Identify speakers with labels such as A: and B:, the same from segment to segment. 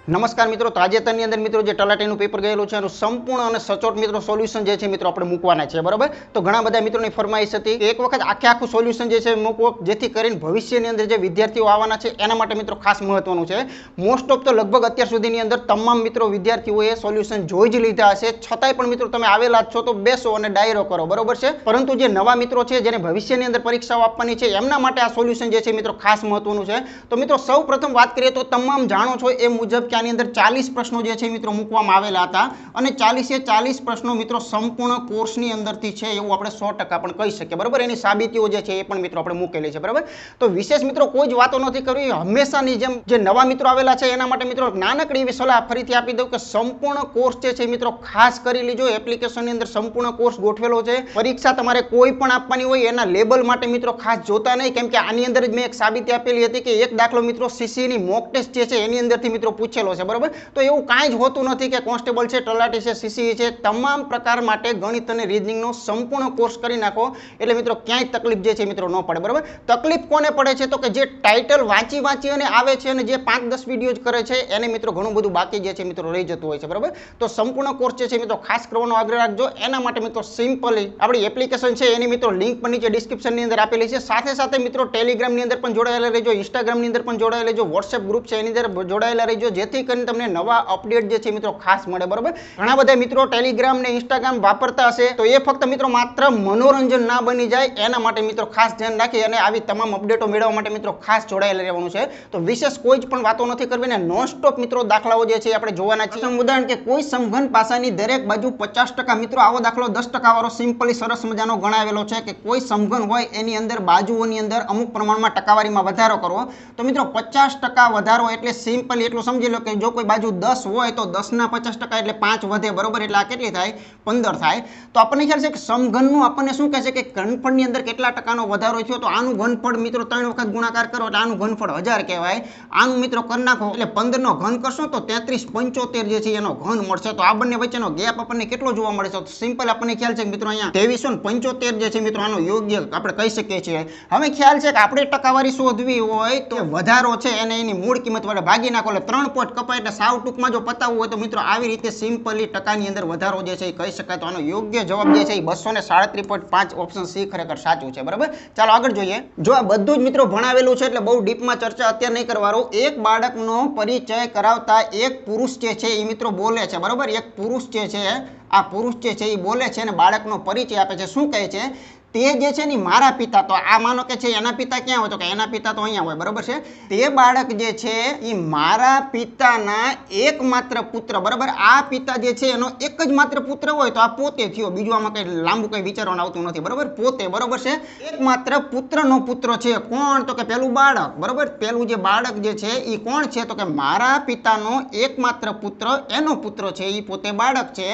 A: નમસ્કાર મિત્રો, તાજેતરની અંદર મિત્રો જે તલાટીનું પેપર ગયેલું છે એનું સંપૂર્ણ અને સચોટ મિત્રો સોલ્યુશન જે છે મિત્રો આપણે મૂકવાના છે, બરાબર. તો ઘણા બધા મિત્રોની ફરમાઈશ હતી કે એક વખત આખું સોલ્યુશન જે છે મૂકવો, જેથી કરીને ભવિષ્યની અંદર જે વિદ્યાર્થીઓ આવવાના છે એના માટે મિત્રો ખાસ મહત્વનું છે. મોસ્ટ ઓફ તો લગભગ અત્યાર સુધીની અંદર તમામ મિત્રો વિદ્યાર્થીઓએ સોલ્યુશન જોઈ જ લીધા હશે, છતાંય પણ મિત્રો તમે આવેલા જ છો તો બેસો અને ડાયરો કરો, બરોબર છે. પરંતુ જે નવા મિત્રો છે જેને ભવિષ્યની અંદર પરીક્ષાઓ આપવાની છે એમના માટે આ સોલ્યુશન જે છે મિત્રો ખાસ મહત્વનું છે. તો મિત્રો સૌ પ્રથમ વાત કરીએ તો તમામ જાણો છો એ મુજબ આની અંદર 40 પ્રશ્નો જે છે મિત્રો મૂકવામાં આવેલા હતા અને 40 પ્રશ્નો મિત્રો સંપૂર્ણ કોર્સની અંદરથી છે એવું આપણે 100% પણ કહી શકીએ, બરાબર. એની સાબિતીઓ જે છે એ પણ મિત્રો આપણે મૂકેલી છે, બરાબર. તો વિશેષ મિત્રો કોઈ જ વાતો નથી કરવી. હંમેશાની જેમ જે નવા મિત્રો આવેલા છે એના માટે મિત્રો નાનકડી એવી સલાહ ફરીથી આપી દઉં કે સંપૂર્ણ કોર્સ જે છે મિત્રો ખાસ કરી લીજો. એપ્લિકેશનની અંદર સંપૂર્ણ કોર્સ ગોઠવેલો છે. પરીક્ષા તમારે કોઈ પણ આપવાની હોય એના લેબલ માટે મિત્રો ખાસ જોતા નહીં, કેમ કે આની અંદર જ મેં એક સાબિતી આપેલી હતી કે એક દાખલો મિત્રો સીસીની મોક ટેસ્ટ જે છે એની અંદરથી મિત્રો પૂછેલો છે, બરાબર. તો એવું કાંઈ જ હોતું નથી કે કોન્સ્ટેબલ છે, તલાટી છે, સીસી છે, તમામ પ્રકાર માટે ગણિત અને રીઝનિંગનો સંપૂર્ણ કોર્સ કરી નાખો એટલે મિત્રો ક્યાંય તકલીફ જે છે મિત્રો ન પડે, બરાબર. તકલીફ કોને પડે છે તો કે જે ટાઇટલ વાંચી અને આવે છે અને જે 5-10 વિડીયો જ કરે છે એને મિત્રો ઘણું બધું બાકી જે છે મિત્રો રહી જતું હોય છે, બરાબર. તો સંપૂર્ણ કોર્સ જે છે મિત્રો ખાસ કરવાનો આગ્રહ રાખજો. એના માટે મિત્રો સિમ્પલી આપણી એપ્લિકેશન છે એની મિત્રો લિંક પણ નીચે ડિસ્ક્રિપ્શનની અંદર આપેલી છે. સાથે સાથે મિત્રો ટેલિગ્રામની અંદર પણ જોડાયેલા રહેજો, ઇન્સ્ટાગ્રામની અંદર પણ જોડાયેલા રહેજો, વોટ્સએપ ગ્રુપ છે એની અંદર જોડાયેલા રહેજો, જેથી કરીને તમને નવા અપડેટ જે છે મિત્રો ખાસ મળે, બરાબર. ઘણા બધા મિત્રો ટેલિગ્રામ ને ઇન્સ્ટાગ્રામ વાપરતા હશે તો એ ફક્ત મિત્રો માત્ર મનોરંજન ના બની જાય એના માટે મિત્રો ખાસ ધ્યાન રાખી અને આવી તમામ અપડેટો મેળવવા માટે મિત્રો ખાસ જોડાયેલા રહેવાનું છે. તો વિશેષ કોઈ જ પણ વાતો નથી કરવી ને નોન સ્ટોપ મિત્રો દાખલાઓ જે છે આપણે જોવાના છે. ઉદાહરણ કે કોઈ સમઘન પાસાની દરેક બાજુ 50% મિત્રો આવો દાખલો 10% વાળો સિમ્પલી સરસ મજાનો ગણાવેલો છે કે કોઈ સમઘન હોય એની અંદર બાજુઓની અંદર અમુક પ્રમાણમાં ટકાવારીમાં વધારો કરવો. તો મિત્રો 50% વધારો એટલે સિમ્પલી એટલું સમજી લો કે જો કોઈ બાજુ 10 હોય તો 10 ના 50% એટલે 5 વધે, બરોબર. એટલે આ કેટલી થાય? 15 થાય. તો આપણને ખ્યાલ છે કે સમઘનનું આપણને શું કહે છે કે ઘનફળની અંદર કેટલા ટકાનો વધારો થયો તો આનું ઘનફળ મિત્રો 3 વખત ગુણાકાર કરો એટલે આનું ઘનફળ 1000 કહેવાય. આનું મિત્રો કરી નાખો એટલે 15 નો ઘન કરશો તો 3375 જે છે એનો ઘન મળશે. તો આ બંને વચ્ચેનો ગેપ આપણને કેટલો જોવા મળે છે? તો સિમ્પલ આપણને ખ્યાલ છે કે મિત્રો અહીંયા 2375 જે છે મિત્રો આનો યોગ્ય આપણે કહી શકીએ છીએ. હવે ખ્યાલ છે કે આપણે ટકાવારી શોધવી હોય તો વધારો છે એને એની મૂળ કિંમત વડે ભાગી નાખો એટલે 3 પોઈન્ટ કપાય એટલે સાવ ટૂંકમાં જો પતાવવું હોય તો મિત્રો આવી રીતે સિમ્પલી ટકાની અંદર વધારો જે છે એ કહી શકાય. તો આનો યોગ્ય જવાબ જે છે એ 237.5 ઓપ્શન સી ખરેખર સાચું છે, બરાબર. ચાલો આગળ જોઈએ. જો આ બધું જ મિત્રો ભણાવેલું છે એટલે બહુ ડીપમાં ચર્ચા અત્યારે નહીં કરવાનો. એક બાળકનો પરિચય કરાવતા એક પુરુષ જે છે એ મિત્રો બોલે છે, બરાબર. એક પુરુષ જે છે આ પુરુષ જે છે એ બોલે છે અને બાળકનો પરિચય આપે છે. શું કહે છે? તે જે છે ને મારા પિતા, તો આ માનો કે છે એના પિતા ક્યાં હોય તો કે એના પિતા તો અહીંયા હોય, બરાબર છે. તે બાળક જે છે એ મારા પિતાના એકમાત્ર પુત્ર, બરાબર. આ પિતા જે છે એનો એક જ માત્ર પુત્ર હોય તો આ પોતે થયો, બીજું આમાં કઈ લાંબુ કઈ વિચારવાનું આવતું નથી, બરાબર. પોતે, બરાબર છે. એકમાત્ર પુત્રનો પુત્ર છે. કોણ? તો કે પેલું બાળક, બરાબર. પેલું જે બાળક જે છે એ કોણ છે તો કે મારા પિતાનો એકમાત્ર પુત્ર, એનો પુત્ર છે એ પોતે બાળક છે.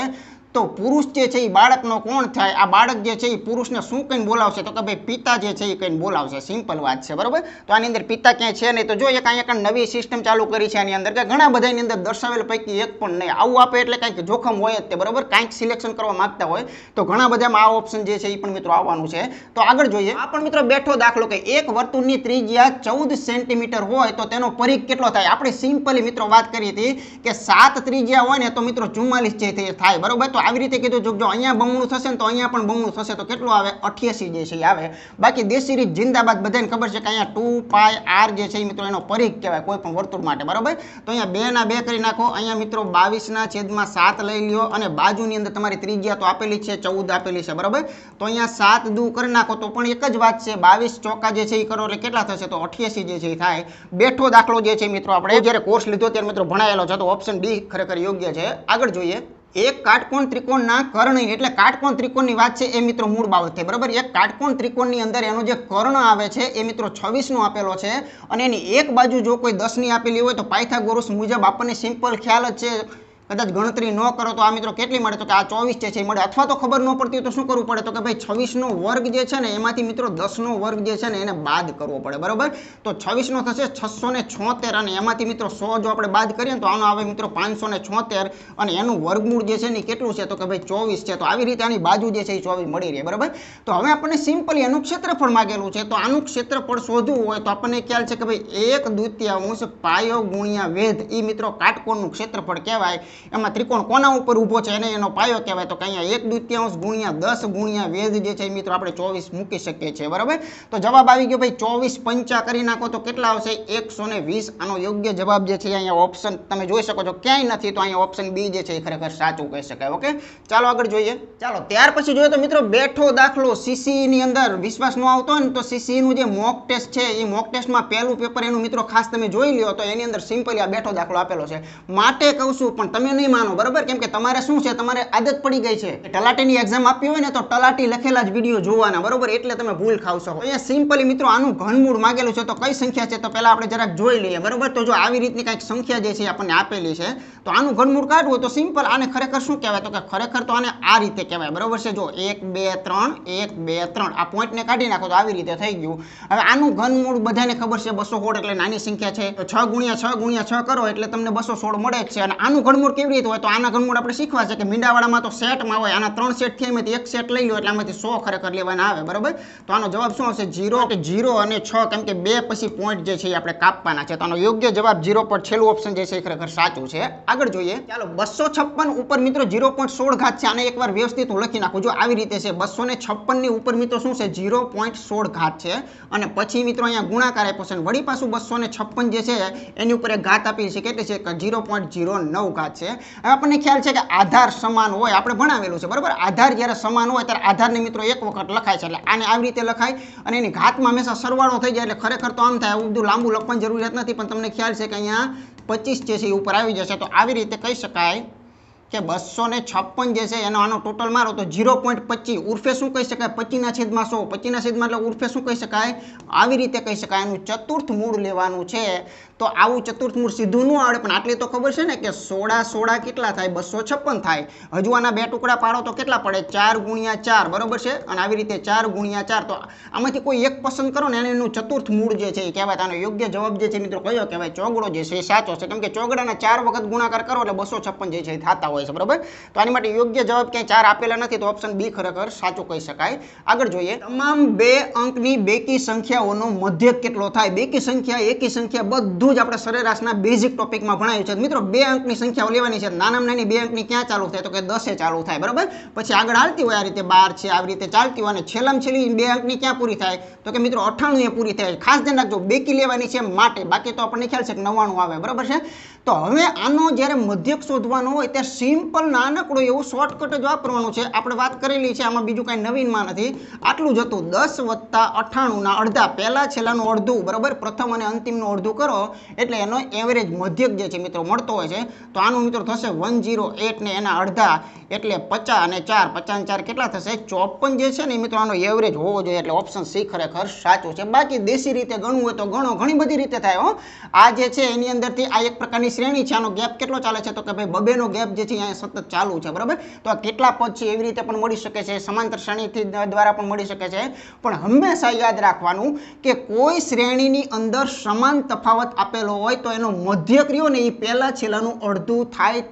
A: તો પુરુષ જે છે એ બાળકનો કોણ થાય? આ બાળક જે છે એ પુરુષને શું કહીને બોલાવશે તો કે ભાઈ પિતા જે છે એ કહીને બોલાવશે. સિમ્પલ વાત છે, બરાબર. તો આની અંદર પિતા ક્યાંય છે નહીં. તો જો એક અહીંયા નવી સિસ્ટમ ચાલુ કરી છે આની અંદર કે ઘણા બધાની અંદર દર્શાવેલ પૈકી એક પણ નહીં. આવું આપે એટલે કંઈક જોખમ હોય જ તે, બરાબર. કાંઈક સિલેક્શન કરવા માંગતા હોય તો ઘણા બધામાં આ ઓપ્શન જે છે એ પણ મિત્રો આવવાનું છે. તો આગળ જોઈએ. આ પણ મિત્રો બેઠો દાખલો કે એક વર્તુળની ત્રિજ્યા 14 સેન્ટીમીટર હોય તો તેનો પરિઘ કેટલો થાય? આપણે સિમ્પલી મિત્રો વાત કરી હતી કે 7 ત્રિજ્યા હોય ને તો મિત્રો 44 જે થાય, બરાબર. તો આવી રીતે કીધું જો અહીંયા બમણું થશે ને તો અહીંયા પણ બમણું થશે તો કેટલું આવે? 88 જે છે એ આવે. બાકી દેશી રીત જિંદાબાદ, બધાને ખબર છે કે અહીંયા 2πr જે છે એ મિત્રો એનો પરિઘ કહેવાય કોઈ પણ વર્તુળ માટે, બરાબર. તો અહીંયા 2 ના 2 કરી નાખો. અહીંયા મિત્રો 22/7 લઈ લ્યો અને બાજુની અંદર તમારી ત્રિજ્યા તો આપેલી છે 14 આપેલી છે, બરાબર. તો અહીંયા 7 દુ કરી નાખો તો પણ એક જ વાત છે. 22 ચોકા જે છે એ કરો એટલે કેટલા થશે? તો 88 જે છે એ થાય. બેઠો દાખલો જે છે મિત્રો આપણે જ્યારે કોર્સ લીધો ત્યારે મિત્રો ભણાયેલો છે તો ઓપ્શન ડી ખરેખર યોગ્ય છે. આગળ જોઈએ. એક કાટકોણ ત્રિકોણના કર્ણ, એટલે કાટકોણ ત્રિકોણની વાત છે એ મિત્રો મૂળ બાબત છે, બરાબર. એક કાટકોણ ત્રિકોણની અંદર એનો જે કર્ણ આવે છે એ મિત્રો 26 નો આપેલો છે અને એની એક બાજુ જો કોઈ 10 ની આપેલી હોય તો પાયથાગોરસ મુજબ આપણને સિમ્પલ ખ્યાલ જ છે કદાચ ગણતરી ન કરો તો આ મિત્રો કેટલી મળે તો કે આ 24 છે એ મળે, અથવા તો ખબર ન પડતી હોય તો શું કરવું પડે તો કે ભાઈ 26 નો વર્ગ જે છે ને એમાંથી મિત્રો 10 નો વર્ગ જે છે ને એને બાદ કરવો પડે, બરાબર. તો 26 નો થશે 676 અને એમાંથી મિત્રો 100 જો આપણે બાદ કરીએ તો આનો આવે મિત્રો 576 અને એનું વર્ગમૂળ જે છે ને કેટલું છે તો કે ભાઈ 24 છે. તો આવી રીતે આની બાજુ જે છે એ 24 મળી રહે, બરાબર. તો હવે આપણને સિમ્પલી એનું ક્ષેત્રફળ માંગેલું છે, તો આનું ક્ષેત્રફળ શોધવું હોય તો આપણને ખ્યાલ છે કે ભાઈ 1/2 પાયો ગુણ્યા વેધ એ મિત્રો કાટકોણનું ક્ષેત્રફળ કહેવાય. એમાં ત્રિકોણ કોના ઉપર ઊભો છે એને એનો પાયો કહેવાય. તો કે અહીંયા 1/2 ગુણ્યા 10 ગુણ્યા વેધ જે છે એ મિત્રો આપણે 24 મૂકી શકીએ છીએ, બરાબર. તો જવાબ આવી ગયો ભાઈ 24 પંચા કરી નાખો તો કેટલા આવશે 120. આનો યોગ્ય જવાબ જે છે અહીંયા ઓપ્શન તમે જોઈ શકો છો ક્યાંય નથી, તો અહીંયા ઓપ્શન બી જે છે એ ખરેખર સાચું કહી શકાય. ઓકે, ચાલો આગળ જોઈએ. ચાલો ત્યાર પછી જોઈએ તો મિત્રો બેઠો દાખલો સીસી ની અંદર વિશ્વાસ ન આવતો હોય ને તો સીસી નું જે મોક ટેસ્ટ છે એ મોક ટેસ્ટમાં પહેલું પેપર એનું મિત્રો ખાસ તમે જોઈ લ્યો તો એની અંદર સિમ્પલી આ બેઠો દાખલો આપેલો છે. માટે કહું છું પણ તમે નહીં માનો, બરાબર, કેમ કે તમારે શું છે તમારે આદત પડી ગઈ છે તલાટીની એક્ઝામ આપી હોય ને તો તલાટી લખેલા જ વિડીયો જોવાના, બરાબર, એટલે તમે ભૂલ ખાવશો. અહીંયા સિમ્પલી મિત્રો આનું ઘનમૂળ માંગેલું છે, તો કઈ સંખ્યા છે તો પહેલા આપણે જરાક જોઈ લઈએ, બરાબર. તો જો આવી રીતની કંઈક સંખ્યા જે છે આપણને આપેલી છે તો આનું ઘનમૂળ કાઢવું તો સિમ્પલ આને ખરેખર શું કહેવાય તો કે ખરેખર તો આને આ રીતે કહેવાય, બરાબર છે. જો 1 2 3 1 2 3 આ પોઈન્ટને કાઢી નાખો તો આવી રીતે થઈ ગયું. હવે આનું ઘનમૂળ બધાને ખબર છે 216 એટલે નાની સંખ્યા છે, તો 6 ગુણ્યા 6 ગુણ્યા 6 કરો એટલે તમને 216 મળે જ છે. અને આનું ઘનમૂળ કેવી રીતે હોય તો આના ઘનમૂળ આપણે શીખવા છે કે મીંડાવાળામાં તો સેટમાં હોય, આના 3 સેટ થી એમાંથી એક સેટ લઈ લો એટલે આમાંથી 100 ખરેખર લેવાના આવે, બરાબર. તો આનો જવાબ શું આવશે 0 અને 6, કેમ કે બે પછી પોઈન્ટ જે છે એ આપણે કાપવાના છે, તો આનો યોગ્ય જવાબ 0 પર છેલ્લું ઓપ્શન જે છે એ ખરેખર સાચું છે. આગળ જોઈએ. ચાલો 256 ઉપર મિત્રો 0.16 ઘાત છે, આને એકવાર વ્યવસ્થિત હું લખી નાખું. જો આવી રીતે છે 256 ની ઉપર મિત્રો શું છે 0.16 ઘાત છે અને પછી મિત્રો અહીંયા ગુણાકાર આપ્યો છે, વળી પાછું 256 જે છે એની ઉપર એક ઘાત આપી છે, કેટલી છે 0.09 ઘાત છે. હવે આપણને ખ્યાલ છે કે આધાર સમાન હોય, આપણે ભણાવેલું છે, બરાબર. આધાર જ્યારે સમાન હોય ત્યારે આધારને મિત્રો એક વખત લખાય છે, એટલે આને આવી રીતે લખાય અને એની ઘાતમાં હંમેશા સરવાળો થઈ જાય, એટલે ખરેખર તો આમ થાય. આવું બધું લાંબુ લખવાની જરૂરિયાત નથી, પણ તમને ખ્યાલ છે કે અહીંયા 25 જે છે એ ઉપર આવી જશે. તો આવી રીતે કહી શકાય કે 256 જે છે એનો આનો ટોટલ મારો તો 0.25 ઉર્ફે શું કહી શકાય 25/100, 25/100 એટલે ઉર્ફે શું કહી શકાય આવી રીતે કહી શકાય. એનું ચતુર્થ મૂળ લેવાનું છે, તો આવું ચતુર્થ મૂળ સીધું ન આવડે પણ આટલી તો ખબર છે ને કે 16 કેટલા થાય 256 થાય. હજુ આના બે ટુકડા પાડો તો કેટલા પડે 4 ગુણ્યા 4, બરોબર છે. અને આવી રીતે 4 ગુણ્યા 4, તો આમાંથી કોઈ એક પસંદ કરો ને એને એનું ચતુર્થ મૂળ જે છે એ કહેવાય. આનો યોગ્ય જવાબ જે છે મિત્રો કયો કહેવાય ચોગડો જે છે એ સાચો છે, કેમ કે ચોગડાના 4 વખત ગુણાકાર કરો એટલે 256 જે છે એ થતા હોય છે, બરાબર. તો આની માટે યોગ્ય જવાબ ક્યાંય 4 આપેલા નથી, તો ઓપ્શન બી ખરેખર સાચું કહી શકાય. આગળ જોઈએ. તમામ 2 અંકની બેકી સંખ્યાઓનો મધ્યક કેટલો થાય. બેકી સંખ્યા એકી સંખ્યા બધું જ આપણે સરેરાશના બેઝિક ટોપિકમાં ભણાવ્યું છે મિત્રો. 2 અંકની સંખ્યાઓ લેવાની છે, નાનામાં નાની 2 અંકની ક્યાં ચાલુ થાય તો કે 10 ચાલુ થાય, બરાબર. પછી આગળ હાલતી હોય આ રીતે 12 છે, આવી રીતે ચાલતી હોય અને છેલ્લામાં છેલ્લી 2 અંકની ક્યાં પૂરી થાય તો કે મિત્રો 98 એ પૂરી થાય. ખાસ ધ્યાન રાખજો બેકી લેવાની છે માટે, બાકી તો આપણને ખ્યાલ છે કે 99 આવે, બરાબર છે. તો હવે આનો જ્યારે મધ્યક શોધવાનો હોય ત્યારે સિમ્પલ નાનકડો એવું શોર્ટકટ જ વાપરવાનું છે. આપણે વાત કરેલી છે, આમાં બીજું કાંઈ નવીનમાં નથી. આટલું જ હતું 10 + 98 ના અડધા, પહેલા છેલ્લાનું અડધું, બરાબર. પ્રથમ અને અંતિમનું અડધું કરો એટલે એનો એવરેજ મધ્યક જે છે મિત્રો મળતો હોય છે. તો આનું મિત્રો થશે 108 ને એના અડધા એટલે 50 અને 4, 50 અને 4 કેટલા થશે 54 જે છે ને મિત્રો આનો એવરેજ હોવો જોઈએ, એટલે ઓપ્શન સી ખરેખર સાચું છે. બાકી દેશી રીતે ગણવું હોય તો ગણો, ઘણી બધી રીતે થાય હો. આ જે છે એની અંદરથી આ એક પ્રકારની શ્રેણી છે, આનો ગેપ કેટલો ચાલે છે તો કે ભાઈ બબેનો ગેપ જે છે અહીંયા સતત ચાલુ છે, બરાબર. તો આ કેટલા પદ છે એવી રીતે પણ મળી શકે છે, સમાંતર શ્રેણીથી દ્વારા પણ મળી શકે છે. પણ હંમેશા યાદ રાખવાનું કે કોઈ શ્રેણીની અંદર સમાન તફાવત આપેલો હોય તો એનો મધ્યક રહ્યો ને એ પહેલા છેલ્લાનું અડધું થાય.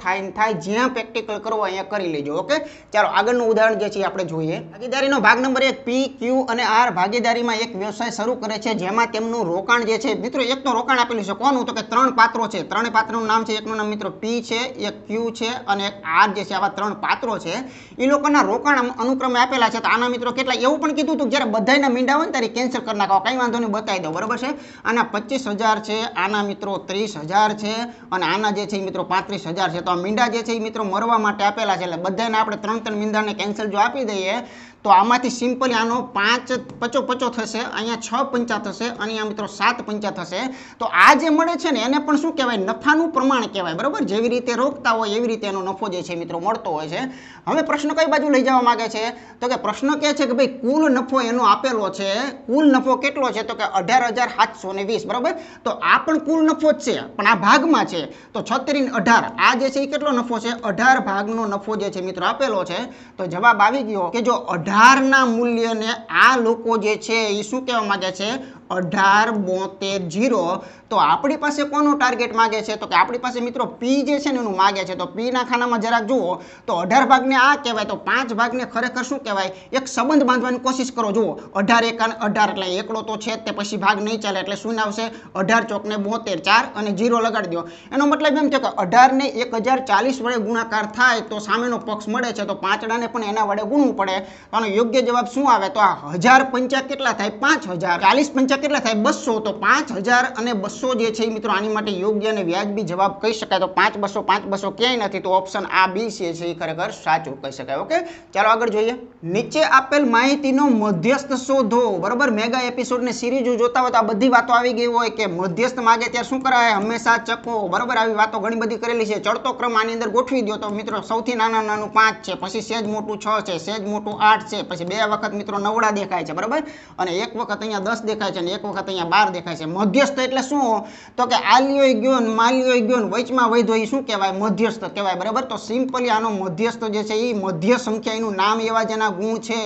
A: જ્યાં પ્રેક્ટિકલ કરવો અહીંયા કરી લેજો, ઓકે. ચાલો આગળનું ઉદાહરણ જે છે આપણે જોઈએ. ભાગીદારીનો ભાગ નંબર 1 P, Q અને R ભાગીદારીમાં એક વ્યવસાય શરૂ કરે છે, જેમાં તેમનું રોકાણ જે છે મિત્રો એક તો રોકાણ આપેલું છે કોનું તો કે 3 પાત્રો છે. 3 પાત્રનું નામ છે, એકનું નામ મિત્રો P છે, એક Q છે અને એક R જે છે. આવા 3 પાત્રો છે, એ લોકોના રોકાણ અનુક્રમે આપેલા છે. તો આના મિત્રો કેટલા એવું પણ કીધું હતું જ્યારે બધાયના મીંડા હોય ને ત્યારે કેન્સલ કરી નાખો, કંઈ વાંધો નહીં બતાવી દો, બરાબર છે. આના 25,000 છે, આના મિત્રો 30,000 છે અને આના જે છે એ મિત્રો 35,000 છે. તો આ મીંડા જે છે એ મિત્રો મરવા માટે આપેલા છે, એટલે બધાને આપણે 3 મીંડાને કેન્સલ જો આપી દઈએ તો આમાંથી સિમ્પલી આનો 5 પચો પચો થશે, અહીંયા 6 પંચા થશે અને અહીંયા મિત્રો 7 પંચા થશે. તો આ જે મળે છે ને એને પણ શું કહેવાય, નફાનું પ્રમાણ કહેવાય. બરાબર, જેવી રીતે રોકતા હોય એવી રીતે એનો નફો જે છે મિત્રો મળતો હોય છે. હવે પ્રશ્ન કઈ બાજુ લઈ જવા માંગે છે, તો કે પ્રશ્ન કહે છે કે ભાઈ કુલ નફો એનો આપેલો છે, કુલ નફો કેટલો છે, તો કે 18,720. બરાબર, તો આ પણ કુલ નફો જ છે પણ આ ભાગમાં છે. તો 36 ને 18 આ જે છે એ કેટલો નફો છે, 18 ભાગનો નફો જે છે મિત્રો આપેલો છે. તો જવાબ આવી ગયો કે જો 18 ના મૂલ્યને આ લોકો જે છે એ શું કહેવા માંગે છે, 18,72,0. તો આપણી પાસે કોનો ટાર્ગેટ માગે છે, તો કે આપણી પાસે મિત્રો પી જે છે ને એનું માગે છે. તો પી ના ખાનામાં જરાક જુઓ તો 18 ભાગને આ કહેવાય, તો 5 ભાગને ખરેખર શું કહેવાય, એક સંબંધ બાંધવાની કોશિશ કરો. જુઓ 18 એકા 18 એટલે એકડો તો છે તે પછી ભાગ નહીં ચાલે એટલે શું આવશે, 18 ચોક ને 72, 4 અને 0 લગાડી દો. એનો મતલબ એમ થયો કે 18 ને 1040 વડે ગુણાકાર થાય તો સામેનો પક્ષ મળે છે, તો પાંચડાને પણ એના વડે ગુણવું પડે. તો આનો યોગ્ય જવાબ શું આવે, તો આ 1000 પંચા કેટલા થાય, 5000, 40 પંચા કેટલા થાય, 200. તો 5000 અને 200 જે છે મિત્રો આની માટે યોગ્ય અને વ્યાજબી જવાબ કહી શકાય. તો 5200 5200 ક્યાંય નથી, તો ઓપ્શન આ બી છે એ ખરેખર સાચું કહી શકાય. ઓકે, ચાલો આગળ જોઈએ. નીચે આપેલ માહિતીનો મધ્યસ્થ શોધો. બરાબર, મેગા એપિસોડની સિરીઝ જોતા હોય તો આ બધી વાતો આવી ગઈ હોય કે મધ્યસ્થ માગે ત્યારે શું કરાય, હંમેશા ચકો. બરાબર, આવી વાતો ઘણી બધી કરેલી છે. ચડતો ક્રમ આની અંદર ગોઠવી દો તો મિત્રો સૌથી નાનું 5 છે, પછી સેજ મોટું 6 છે, સેજ મોટું 8 છે, પછી 2 વખત મિત્રો નવડા દેખાય છે. બરાબર, અને એક વખત અહીંયા 10 દેખાય છે અને એક વખત અહીંયા 12 દેખાય છે. મધ્યસ્થ એટલે શું, તો કે આલ્યોય ગયો ને માલ્યોય ગયો ને વચમાં વૈધો એ શું કહેવાય, મધ્યસ્થ કહેવાય. બરાબર, તો સિમ્પલી આનો મધ્યસ્થ જે છે એ મધ્ય સંખ્યા, એનું નામ એવા જેના ગુણ છે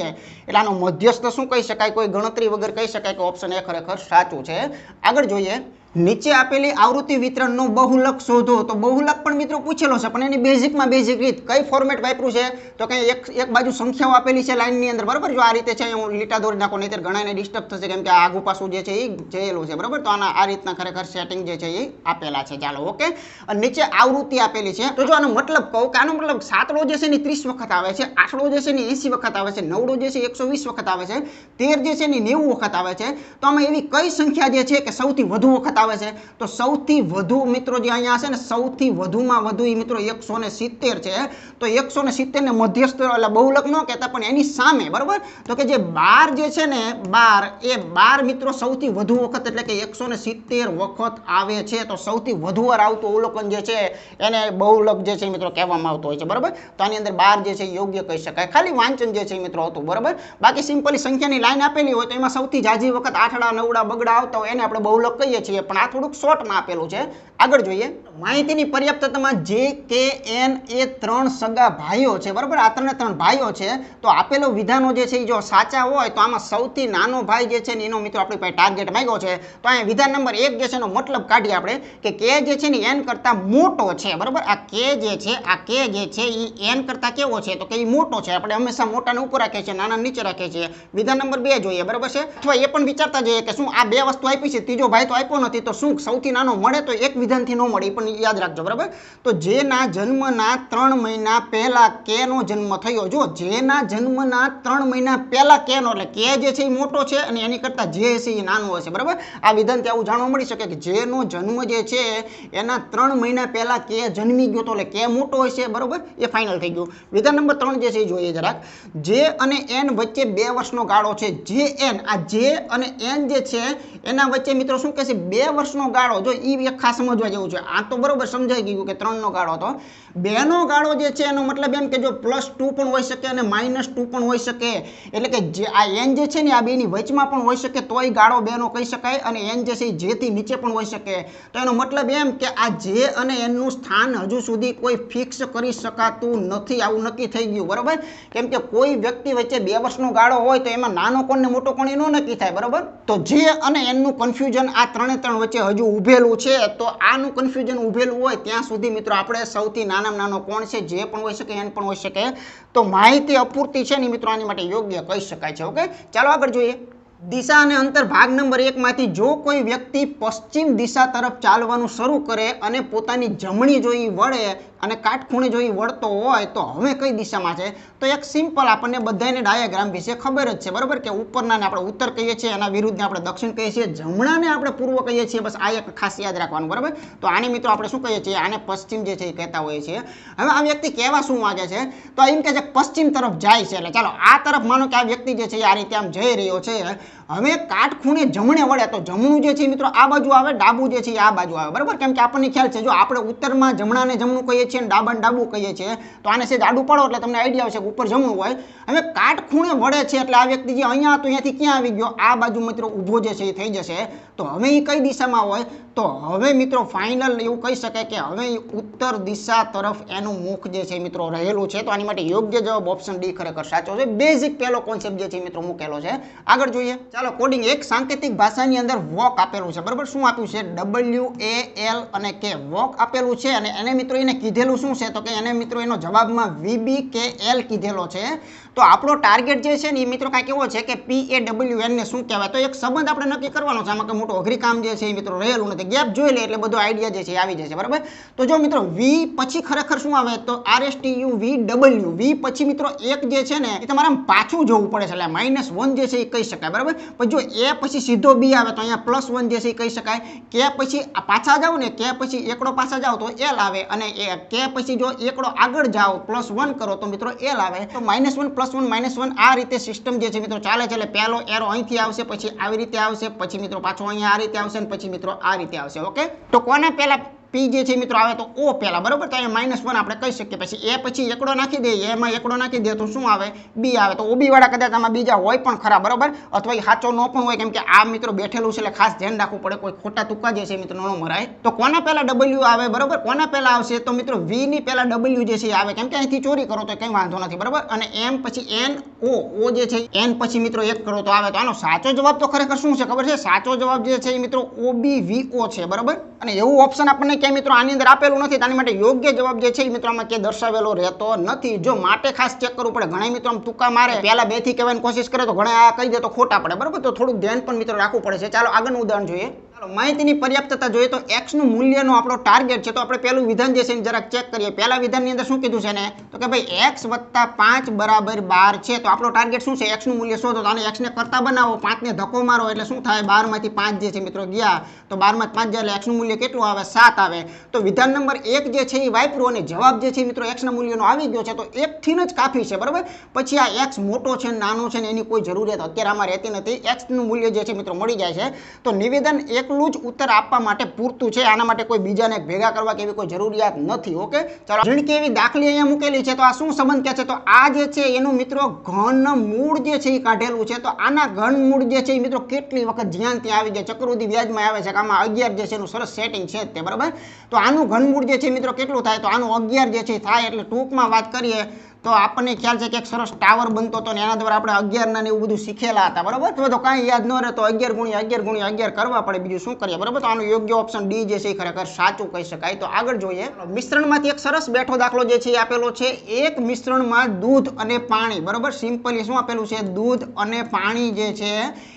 A: એટલે આનો મધ્યસ્થ શું કહી શકાય, કોઈ ગણતરી વગર કહી શકાય કે ઓપ્શન એ ખરેખર સાચું છે. આગળ જોઈએ. નીચે આપેલી આવૃત્તિ વિતરણનો બહુલક શોધો. તો બહુલક પણ મિત્રો પૂછેલો છે પણ એની બેઝિકમાં બેઝિક રીત કઈ ફોર્મેટ વાપર્યું છે, તો કે એક બાજુ સંખ્યાઓ આપેલી છે લાઈનની અંદર. બરાબર, જો આ રીતે છે હું લીટા દોરી નાખો નહીંતર ઘણાને ડિસ્ટર્બ થશે કેમ કે આ આગુ પાછું જે છે એ જયેલું છે. બરાબર, તો આના આ રીતના ખરેખર સેટિંગ જે છે એ આપેલા છે. ચાલો ઓકે, અને નીચે આવૃત્તિ આપેલી છે. તો જો આનો મતલબ કહું કે આનો મતલબ સાતડો જે છે ને 30 વખત આવે છે, આઠડો જે છે ને 80 વખત આવે છે, નવડો જે છે 120 વખત આવે છે, 13 જે છે ને 90 વખત આવે છે. તો આમાં એવી કઈ સંખ્યા જે છે કે સૌથી વધુ વખત આવે છે, તો સૌથી વધુ મિત્રો જે અહીંયા છે ને સૌથી વધુમાં વધુ એ મિત્રો 170 છે. તો 170 ને મધ્યસ્થ એટલે બહુલક ન કહેતા પણ એની સામે. બરાબર, તો કે જે 12 જે છે ને 12 એ 12 મિત્રો સૌથી વધુ વખત એટલે કે 170 વખત આવે છે. તો સૌથી વધુ વાર આવતું અવલોકન જે છે એને બહુલક જે છે મિત્રો કહેવામાં આવતો હોય છે. બરાબર, તો આની અંદર 12 જે છે યોગ્ય કહી શકાય. ખાલી વાંચન જે છે મિત્રો હતું. બરાબર, બાકી સિમ્પલી સંખ્યાની લાઈન આપેલી હોય તો એમાં સૌથી જાજી વખત આઠડા નવડા બગડા આવતા હોય એને આપણે બહુલક કહીએ છીએ, પણ આ થોડુંક શોર્ટમાં આપેલું છે. આગળ જોઈએ. માહિતીની પર્યાપ્તતામાં જે કે એન એ 3 સગા ભાઈઓ છે. બરાબર, આ 3 ભાઈઓ છે. તો આપેલો વિધાનો જે છે એ જો સાચા હોય તો આમાં સૌથી નાનો ભાઈ જે છે ને એનો મિત્રો આપણી પાસે ટાર્ગેટ માંગ્યો છે. તો અહીંયા વિધાન નંબર 1 જે છે એનો મતલબ કાઢીએ આપણે કે કે જે છે ને એન કરતા મોટો છે. બરાબર, આ કે જે છે એ એન કરતા કેવો છે, તો કે એ મોટો છે. આપણે હંમેશા મોટાને ઉપર રાખીએ છીએ, નાના નીચે રાખીએ છીએ. વિધાન નંબર 2 જોઈએ. બરાબર છે, અથવા એ પણ વિચારતા જઈએ કે શું આ 2 વસ્તુ આપી છે, ત્રીજો ભાઈ તો આપ્યો નથી, તો શું સૌથી નાનો મળે તો એક વિધાનથી ન મળે, એ પણ યાદ રાખજો. બરાબર, તો જેના જન્મના 3 મહિના પહેલા કે નો જન્મ થયો. જો જેના જન્મના 3 મહિના પહેલા કે નો એટલે કે જે છે એ મોટો છે અને એની કરતા જે છે એ નાનો હશે. બરાબર, આ વિધાનથી આવું જાણવા મળી શકે કે જેનો જન્મ જે છે એના 3 મહિના પહેલા કે જન્મી ગયો તો એટલે કે મોટો હશે. બરાબર, એ ફાઇનલ થઈ ગયું. વિધાન નંબર 3 જે છે એ જોઈએ જરાક. જે અને એન વચ્ચે 2 વર્ષનો ગાળો છે. જે એન, આ જે અને એન જે છે એના વચ્ચે મિત્રો શું કહે છે, 2 વર્ષનો ગાળો. જો એ એક ખાસ સમજવા જેવું છે. આ તો બરોબર સમજાઈ ગયું કે 3 નો ગાળો હતો. 2 નો ગાળો જે છે એનો મતલબ એમ કે જો +2 પણ હોઈ શકે અને -2 પણ હોઈ શકે. એટલે કે જે આ એન જે છે ને આ બેની વચમાં પણ હોઈ શકે તોય ગાળો 2 નો કહી શકાય, અને એન જે છે એ જેથી નીચે પણ હોઈ શકે. તો એનો મતલબ એમ કે આ જે અને એનનું સ્થાન હજુ સુધી કોઈ ફિક્સ કરી શકાતું નથી, આવું નક્કી થઈ ગયું. બરાબર, કેમ કે કોઈ વ્યક્તિ વચ્ચે 2 વર્ષનો ગાળો હોય તો એમાં નાનો કોણ ને મોટો કોણ એનો નક્કી થાય. બરાબર, તો જે અને એનનું કન્ફ્યુઝન આ 3 વચ્ચે હજુ ઊભેલું છે. તો આનું કન્ફ્યુઝન ઊભેલું હોય ત્યાં સુધી મિત્રો આપણે સૌથી નાનામાં નાનો કોણ છે, જે પણ હોઈ શકે એન પણ હોઈ શકે. તો માહિતી અપૂરતી છે ને મિત્રો આની માટે યોગ્ય કહી શકાય છે. ઓકે, ચાલો આગળ જોઈએ. દિશા અને અંતર ભાગ નંબર 1 માંથી જો કોઈ વ્યક્તિ પશ્ચિમ દિશા તરફ ચાલવાનું શરૂ કરે અને પોતાની જમણી જોઈ વળે અને કાટખૂણે જોઈ વળતો હોય તો હવે કઈ દિશામાં છે? તો એક સિમ્પલ આપણને બધાને ડાયાગ્રામ વિશે ખબર જ છે, બરાબર, કે ઉપરનાને આપણે ઉત્તર કહીએ છીએ, એના વિરુદ્ધને આપણે દક્ષિણ કહીએ છીએ, જમણાને આપણે પૂર્વ કહીએ છીએ. બસ આ એક ખાસ યાદ રાખવાનું, બરાબર. તો આને મિત્રો આપણે શું કહીએ છીએ? આને પશ્ચિમ જે છે એ કહેતા હોઈએ છીએ. હવે આ વ્યક્તિ કહેવા શું માંગે છે? તો એમ કહે છે પશ્ચિમ તરફ જાય છે. એટલે ચાલો આ તરફ માનો કે આ વ્યક્તિ જે છે એ આ રીતે આમ જઈ રહ્યો છે. હવે કાટખૂણે જમણે વળે તો જમણું જે છે મિત્રો આ બાજુ આવે, ડાબું જે છે આ બાજુ આવે, બરાબર. કેમ કે આપણને ખ્યાલ છે જો આપણે ઉત્તરમાં જમણાને જમણું કહીએ છીએ અને ડાબાને ડાબું કહીએ છીએ, તો આને સેજ આડું પાડો એટલે તમને આઈડિયા આવશે કે ઉપર જમણું હોય. હવે કાટખૂણે વળે છે એટલે આ વ્યક્તિ જે અહીંયા હતો અહીંયાથી ક્યાં આવી ગયો? આ બાજુ મિત્રો ઊભો જે છે એ થઈ જશે. તો હવે એ કઈ દિશામાં હોય? તો હવે મિત્રો ફાઇનલ એવું કહી શકાય કે હવે ઉત્તર દિશા તરફ એનું મુખ જે છે મિત્રો રહેલું છે. તો આની માટે યોગ્ય જવાબ ઓપ્શન ડી ખરેખર સાચો છે. બેઝિક પહેલો કોન્સેપ્ટ જે છે મિત્રો મૂકેલો છે. આગળ જોઈએ, ચાલો કોડિંગ. એક સાંકેતિક ભાષાની અંદર વોક આપેલું છે, બરાબર. શું આપ્યું છે? WAL અને K વોક આપેલું છે અને એને મિત્રો એને કીધેલું શું છે? તો કે એને મિત્રો એનો જવાબમાં VBKL કીધેલો છે. તો આપણો ટાર્ગેટ જે છે ને એ મિત્રો કાંઈક એવો છે કે PAWN ને શું કહેવાય? તો એક સંબંધ આપણે નક્કી કરવાનો છે. આમાં કંઈ મોટું અઘરી કામ જે છે એ મિત્રો રહેલું નથી. ગેપ જોઈ લે એટલે બધો આઈડિયા જે છે આવી જશે, બરાબર. તો જો મિત્રો V પછી ખરેખર શું આવે? તો RSTUVW. V પછી મિત્રો એક જે છે ને એ તમારે પાછું જોવું પડે છે, એટલે -1 જે છે એ કહી શકાય, બરાબર. પણ જો A પછી સીધો B આવે તો અહીંયા +1 જે છે એ કહી શકાય. K પછી પાછા જાવ ને, K પછી એકડો પાછા જાવ તો L આવે, અને K પછી જો એકડો આગળ જાવ +1 કરો તો મિત્રો L આવે. તો -1 +1 -1 આ રીતે સિસ્ટમ જે છે મિત્રો ચાલે છે. એટલે પહેલો એરો અહીંથી આવશે, પછી આવી રીતે આવશે, પછી મિત્રો પાછો અહીંયા આ રીતે આવશે, અને પછી મિત્રો આ રીતે આવશે. ઓકે, તો કોના પહેલા P જે છે મિત્રો આવે તો O પહેલા, બરાબર. તો અહીંયા -1 આપણે કહી શકીએ. પછી A પછી એકડો નાખી દઈએ, એમાં એકડો નાખી દઈએ તો શું આવે? B આવે. તો OB વાળા કદાચ આમાં બીજા હોય પણ ખરા, બરાબર, અથવા એ સાચો ન પણ હોય, કેમ કે આ મિત્રો બેઠેલું છે એટલે ખાસ ધ્યાન રાખવું પડે, કોઈ ખોટા તુક્કા જે છે મિત્રો ન મરાય. તો કોના પહેલા W આવે? બરાબર, કોના પહેલા આવશે? તો મિત્રો V ની પહેલા W જે છે આવે, કેમ કે અહીંથી ચોરી કરો તો કંઈ વાંધો નથી, બરાબર. અને M પછી N O જે છે N પછી મિત્રો એક કરો તો આવે. તો આનો સાચો જવાબ તો ખરેખર શું છે ખબર છે? સાચો જવાબ જે છે એ મિત્રો OBVO છે, બરાબર. અને એવું ઓપ્શન આપણને ક્યાંય મિત્રો આની અંદર આપેલું નથી. આની માટે યોગ્ય જવાબ જે છે એ મિત્રો આમાં ક્યાંય દર્શાવેલો રહેતો નથી. જો માટે ખાસ ચેક કરવું પડે. ઘણા મિત્રો આમ તુક્કા મારે, પહેલા 2 થી કહેવાની કોશિશ કરે તો ઘણા આ કહી દે તો ખોટા પડે, બરાબર. તો થોડુંક ધ્યાન પણ મિત્રો રાખવું પડે છે. ચાલો આગળનું ઉદાહરણ જોઈએ. માહિતીની પર્યાપ્તતા જોઈએ તો x નું મૂલ્યનો આપણો ટાર્ગેટ છે. તો આપણે પહેલું વિધાન જે છે જરાક ચેક કરીએ. પહેલા વિધાનની અંદર શું કીધું છે ને? તો કે ભાઈ x + 5 = 12 છે. તો આપણો ટાર્ગેટ શું છે? x નું મૂલ્ય શોધો. તો આને x ને કરતા બનાવો, 5 ને ધક્કો મારો એટલે શું થાય? 12 માંથી 5 જે છે મિત્રો ગયા, તો 12 માંથી 5 જાય એટલે x નું મૂલ્ય કેટલું આવે? 7 આવે. તો વિધાન નંબર 1 જે છે એ વાપર્યું અને જવાબ જે છે મિત્રો x ના મૂલ્યનો આવી ગયો છે. તો 1 થી જ કાફી છે, બરાબર. પછી આ x મોટો છે નાનો છે ને એની કોઈ જરૂરિયાત અત્યારે આમાં રહેતી નથી. x નું મૂલ્ય જે છે મિત્રો મળી જાય છે. તો નિવેદન એકલું જ ઉત્તર આપવા માટે પૂરતું છે. આના માટે કોઈ બીજાને ભેગા કરવા કે એવી કોઈ જરૂરિયાત નથી. ઓકે, ચાલો ઝીણકી એવી દાખલી અહીંયા મૂકેલી છે. તો આ શું સંબંધ કહે છે? તો આ જે છે એનું મિત્રો ઘન મૂળ જે છે એ કાઢેલું છે. તો આના ઘન મૂળ જે છે એ મિત્રો કેટલી વખત જ્યાં ત્યાં આવી જાય, ચક્રવૃદ્ધિ વ્યાજમાં આવે છે કે આમાં 11 જે છે એનું સરસ સેટિંગ છે તે, બરાબર. તો આનું ઘન મૂળ જે છે મિત્રો કેટલું થાય? તો આનું 11 જે છે થાય. એટલે ટૂંકમાં વાત કરીએ તો આપણને ખ્યાલ છે કે એક સરસ ટાવર બનતો હતો ને એના દ્વારા આપણે 11 ના ને એવું બધું શીખેલા હતા, બરાબર. તો કાંઈ યાદ ન રહે તો 11 × 11 × 11 કરવા પડે, બીજું શું કરીએ, બરાબર. તો આનું યોગ્ય ઓપ્શન ડી જે છે એ ખરેખર સાચું કહી શકાય. તો આગળ જોઈએ. મિશ્રણમાંથી એક સરસ બેઠો દાખલો જે છે એ આપેલો છે. એક મિશ્રણમાં દૂધ અને પાણી, બરાબર. સિમ્પલી શું આપેલું છે? દૂધ અને પાણી જે છે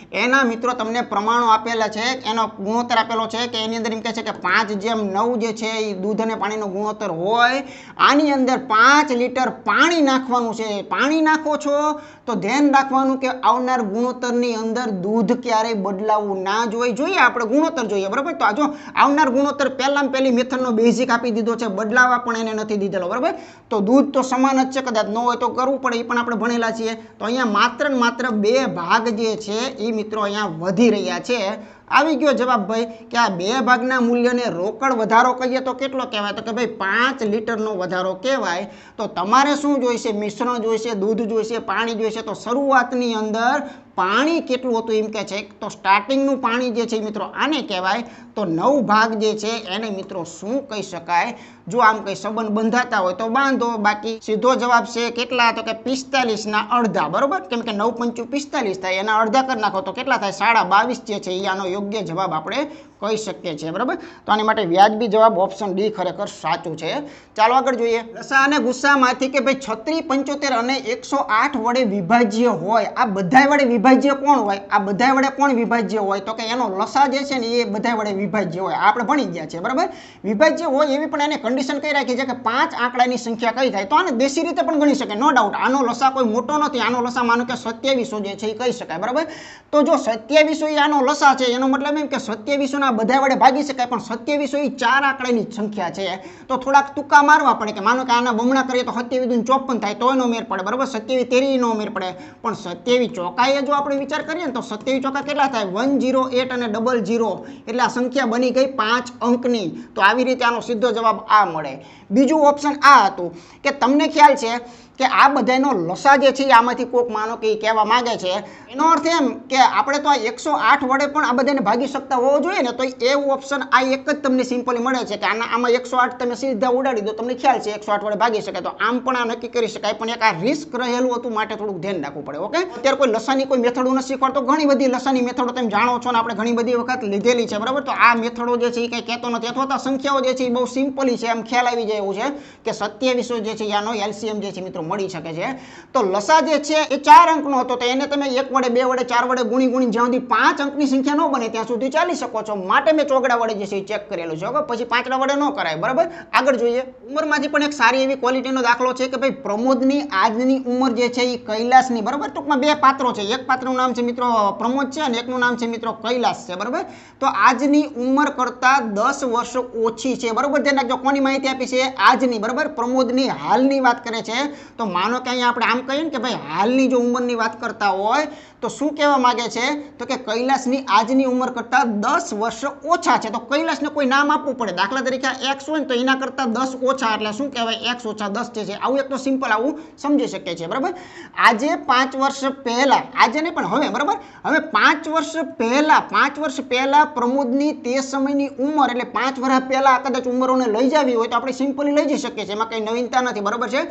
A: એના મિત્રો તમને પ્રમાણો આપેલા છે, એનો ગુણોત્તર આપેલો છે કે એની અંદર એમ કહે છે કે 5:9 જે છે એ દૂધ અને પાણીનો ગુણોત્તર હોય. આની અંદર 5 લીટર પાણી નાખવાનું છે. પાણી નાખો છો તો ધ્યાન રાખવાનું કે આવનાર ગુણોત્તરની અંદર દૂધ ક્યારેય બદલાવું ના જોઈએ. આપણે ગુણોત્તર જોઈએ, બરાબર. તો આ જો આવનાર ગુણોત્તર પહેલામાં પહેલી મેથડનો બેઝિક આપી દીધો છે, બદલાવા પણ એને નથી દીધેલો, બરાબર. તો દૂધ તો સમાન જ છે, કદાચ ન હોય તો કરવું પડે, એ પણ આપણે ભણેલા છીએ. તો અહીંયા માત્ર ને માત્ર 2 ભાગ જે છે એ મિત્રો અહીંયા વધી રહ્યા છે. આવી ગયો જવાબ ભાઈ કે આ 2 ભાગના મૂલ્યને રોકડ વધારો કહીએ તો કેટલો કહેવાય? તો કે ભાઈ 5 લીટરનો વધારો કહેવાય. તો તમારે શું જોઈશે? મિશ્રણ જોઈશે, દૂધ જોઈશે, પાણી જોઈશે. તો શરૂઆતની અંદર પાણી કેટલું હતું એમ કે છે? તો સ્ટાર્ટિંગનું પાણી જે છે મિત્રો આને કહેવાય. તો 9 ભાગ જે છે એને મિત્રો શું કહી શકાય? જો આમ કંઈ સંબંધ બંધાતા હોય તો બાંધો, બાકી સીધો જવાબ છે કેટલા? તો કે 45 ના અડધા, બરોબર. કેમ કે 9 × 5 = 45 થાય, એના અડધા કરી નાખો તો કેટલા થાય? 22.5 જે છે એ આનો યોગ્ય જવાબ આપણે કહી શકીએ છીએ બરાબર. તો આની માટે વ્યાજબી જવાબ ઓપ્શન ડી ખરેખર સાચું છે. ચાલો આગળ જોઈએ. લસા અને ગુસ્સામાંથી કે ભાઈ 36, 75 અને 108 વડે વિભાજ્ય હોય, આ બધાય વડે વિભાજ્ય કોણ હોય? આ બધાય વડે કોણ વિભાજ્ય હોય? તો કે એનો લસા જે છે ને એ બધાય વડે વિભાજ્ય હોય. આપણે ભણી ગયા છે બરાબર. વિભાજ્ય હોય એવી પણ એને કન્ડિશન કઈ રાખી છે કે 5 આંકડાની સંખ્યા કઈ થાય. તો આને દેશી રીતે પણ ગણી શકાય, નો ડાઉટ. આનો લસા કોઈ મોટો નથી. આનો લસા માનો કે 2700 જે છે એ કહી શકાય બરાબર. તો જો 2700 એ આનો લસા છે, એનો મતલબ એમ કે 2700 ના બધા વડે ભાગી શકાય, પણ 2700 એ 4 આંકડાની સંખ્યા છે. તો થોડાક તુક્કા મારવા પડે કે માનો કે આના બમણા કરીએ તો 27 × 54 થાય, તો એનો મેર પડે બરાબર. 27 તેરી નો મેર પડે, પણ 27 ચોકાએ જો આપણે વિચાર કરીએ ને તો 27 ચોકા કેટલા થાય? 108 અને 00, એટલે આ સંખ્યા બની ગઈ 5 અંકની. તો આવી રીતે આનો સીધો જવાબ આ મળે. બીજું ઓપ્શન આ હતું કે તમને ખ્યાલ છે કે આ બધાનો લસા જે છે આમાંથી કોક માનો કે કહેવા માંગે છે, એનો અર્થ એમ કે આપણે તો આ 108 વડે પણ આ બધાને ભાગી શકતા હોવો જોઈએ ને. તો એ ઓપ્શન આ એક જ તમને સિમ્પલી મળે છે કે આમાં 108 તમે સીધા ઉડાડી દો, તમને ખ્યાલ છે 108 વડે ભાગી શકાય. તો આમ પણ આ નક્કી કરી શકાય, પણ એક આ રિસ્ક રહેલું હતું માટે થોડુંક ધ્યાન રાખવું પડે. ઓકે, અત્યારે કોઈ લસાની કોઈ મેથડો નથી શીખવાડતો. ઘણી બધી લસાની મેથડો તમે જાણો છો ને આપણે ઘણી બધી વખત લીધેલી છે બરાબર. તો આ મેથડો જે છે એ કંઈ કહેતો નથી, અથવા તો સંખ્યાઓ જે છે એ બહુ સિમ્પલી છે, એમ ખ્યાલ આવી જાય એવું છે કે 2700 જે છે આનો એલસીએમ જે છે મિત્રો મળી શકે છે. તો લસા જે છે એ 4 અંકનો હતો, તો એને તમે 1 વડે 2 વડે 4 વડે ગુણી જ્યાં સુધી 5 અંકની સંખ્યા ન બને ત્યાં સુધી ચાલી શકો છો. માટે મેં ચોગડા વડે જે છે એ ચેક કરેલું છે. પછી પાંચડા વડે ન કરાય બરાબર. આગળ જોઈએ. ઉંમરમાંથી પણ એક સારી એવી ક્વોલિટીનો દાખલો છે કે ભાઈ પ્રમોદની આજની ઉંમર જે છે એ કૈલાસની બરાબર. ટૂંકમાં બે પાત્રો છે, એક પાત્રનું નામ છે મિત્રો પ્રમોદ છે અને એકનું નામ છે મિત્રો કૈલાસ છે બરાબર. તો આજની ઉંમર કરતા 10 વર્ષ ઓછી છે બરાબર. ધ્યાન રાખજો કોની માહિતી આપી છે? આજની બરાબર. પ્રમોદની હાલની વાત કરે છે. તો માનો કે અહીંયા આપણે આમ કહીએ ને કે ભાઈ હાલની જો ઉંમરની વાત કરતા હોય તો શું કહેવા માંગે છે? તો કે કૈલાસની આજની ઉંમર કરતા 10 વર્ષ ઓછા છે. તો કૈલાસને કોઈ નામ આપવું પડે. દાખલા તરીકે x હોય ને તો એના કરતા 10 ઓછા, એટલે શું કહેવાય? x ઓછા 10 છે. આવું એક તો સિમ્પલ આવું સમજી શકીએ છીએ બરાબર. આજે 5 વર્ષ પહેલા, આજે નહીં પણ હવે બરાબર, હવે 5 વર્ષ પહેલા પ્રમોદની તે સમયની ઉંમર, એટલે 5 વર્ષ પહેલા કદાચ ઉંમરોને લઈ જાવી હોય તો આપણે સિમ્પલી લઈ જઈ શકીએ છીએ, એમાં કંઈ નવીનતા નથી બરાબર છે.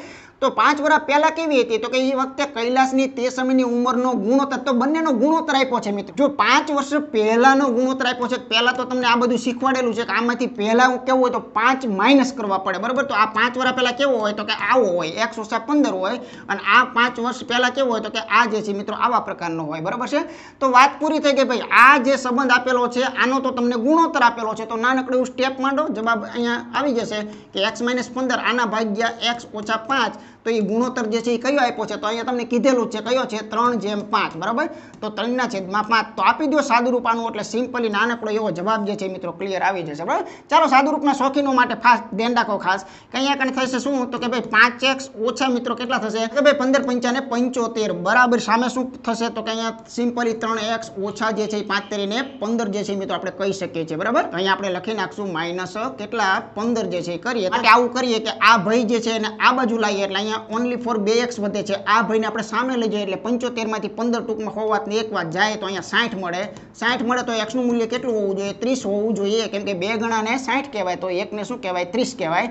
A: તો 5 વર્ષ પહેલા કેવી હતી? તો કે એ વખતે કૈલાસની તે સમયની ઉંમરનો ગુણોત્તર, તો બંનેનો ગુણોત્તર આપ્યો છે મિત્રો. જો 5 વર્ષ પહેલાનો ગુણોત્તર આપ્યો છે, પહેલા તો તમને આ બધું શીખવાડેલું છે કે આમાંથી પહેલા કેવું હોય તો 5 માઇનસ કરવા પડે બરાબર. તો આ 5 વર્ષ પહેલા કેવો હોય? તો કે આવો હોય, x ઓછા 15 હોય. અને આ 5 વર્ષ પહેલા કેવો હોય? તો કે આ જે છે મિત્રો આવા પ્રકારનો હોય બરાબર છે. તો વાત પૂરી થઈ ગઈ ભાઈ. આ જે સંબંધ આપેલો છે આનો તો તમને ગુણોત્તર આપેલો છે. તો નાનકડું સ્ટેપ માંડો, જવાબ અહીંયા આવી જશે કે x - 15 આના ભાગ્યા x ઓછા 5. તો એ ગુણોત્તર જે છે એ કયો આપ્યો છે? તો અહીંયા તમને કીધેલું છે કયો છે? 3/5 બરાબર. તો 3/5 તો આપી દો સાદુરૂપ આનું, એટલે સિમ્પલી નાનકડો એવો જવાબ જે છે મિત્રો ક્લિયર આવી જશે બરાબર. ચાલો સાદુરૂપના શોખીનો માટે ખાસ ધ્યાન રાખો ખાસ કે અહીંયા કણ થશે શું? તો કે ભાઈ 5x ઓછા મિત્રો કેટલા થશે? કે ભાઈ 15 × 5 = 75 બરાબર. સામે શું થશે? તો કે અહીંયા સિમ્પલી 3x ઓછા જે છે 5 તેરીને 15 જે છે મિત્રો આપણે કહી શકીએ છીએ બરાબર. અહીંયા આપણે લખી નાખશું માઇનસ કેટલા 15 જે છે કરીએ. એટલે આવું કરીએ કે આ ભાઈ જે છે એને આ બાજુ લાવીએ, એટલે અહીંયા ઓનલી ફોર 2x વધે છે. આ ભાઈને આપણે સામે લઈ જઈએ એટલે 75 માંથી 15 ટૂંકમાં હોવાતની એક વાત જાય તો અહીંયા 60 મળે. 60 મળે તો x નું મૂલ્ય કેટલું હોવું જોઈએ? 30 હોવું જોઈએ, કેમ કે 2 ગણાને 60 કહેવાય, તો એકને શું કહેવાય? 30 કહેવાય.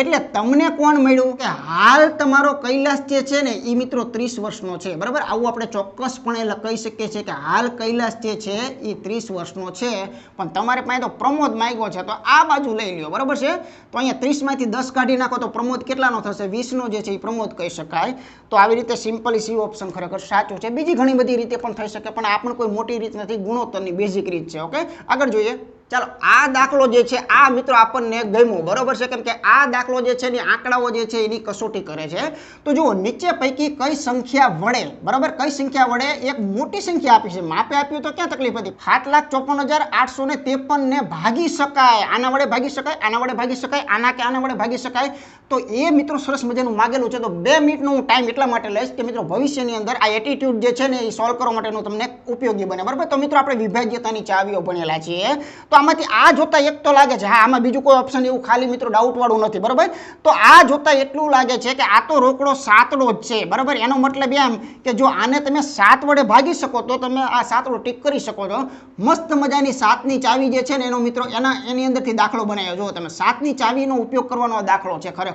A: એટલે તમને કોણ મળ્યું? કે હાલ તમારો કૈલાસ જે છે ને એ મિત્રો 30 વર્ષનો છે બરાબર. આવું આપણે ચોક્કસપણે કહી શકીએ છીએ કે હાલ કૈલાસ જે છે એ 30 વર્ષનો છે. પણ તમારે પાસે તો પ્રમોદ માંગ્યો છે, તો આ બાજુ લઈ લ્યો બરાબર છે. તો અહીંયા 30 માંથી 10 કાઢી નાખો તો પ્રમોદ કેટલાનો થશે? 20 નો જે છે એ પ્રમોદ કહી શકાય. તો આવી રીતે સિમ્પલી સી ઓપ્શન ખરેખર સાચું છે. બીજી ઘણી બધી રીતે પણ થઈ શકે, પણ આ પણ કોઈ મોટી રીત નથી, ગુણોત્તરની બેઝિક રીત છે. ઓકે, આગળ જોઈએ. ચાલો આ દાખલો જે છે આ મિત્રો આપણને ગમ્યો બરોબર છે, કેમ કે આ દાખલો જે છે ને આંકડાઓ જે છે એની કસોટી કરે છે. તો જુઓ નીચે પૈકી કઈ સંખ્યા વડે બરાબર, કઈ સંખ્યા વડે એક મોટી સંખ્યા આપી છે, માપે આપ્યું તો ક્યાં તકલીફ હતી? 7,54,853 ને ભાગી શકાય, આના વડે ભાગી શકાય, આના વડે ભાગી શકાય, આના કે આના વડે ભાગી શકાય. તો એ મિત્રો સરસ મજાનું માગેલું છે. તો 2 મિનિટનો હું ટાઈમ એટલા માટે લઈશ કે મિત્રો ભવિષ્યની અંદર આ એટીટ્યુડ જે છે ને એ સોલ્વ કરવા માટેનું તમને ઉપયોગી બને બરાબર. તો મિત્રો આપણે વિભાજ્યતાની ચાવીઓ ભણેલા છીએ, તો આમાંથી આ જોતા એક તો લાગે છે, હા આમાં બીજું કોઈ ઓપ્શન એવું ખાલી મિત્રો ડાઉટ વાળું નથી બરાબર. તો આ જોતા એટલું લાગે છે કે આ તો રોકડો સાતડો જ છે બરાબર. એનો મતલબ એમ કે જો આને તમે 7 વડે ભાગી શકો તો તમે આ સાતડો ટીક કરી શકો છો. મસ્ત મજાની 7ની ચાવી જે છે ને એનો મિત્રો એની અંદરથી દાખલો બનાવ્યો. જો તમે 7ની ચાવીનો ઉપયોગ કરવાનો દાખલો છે ખરેખર.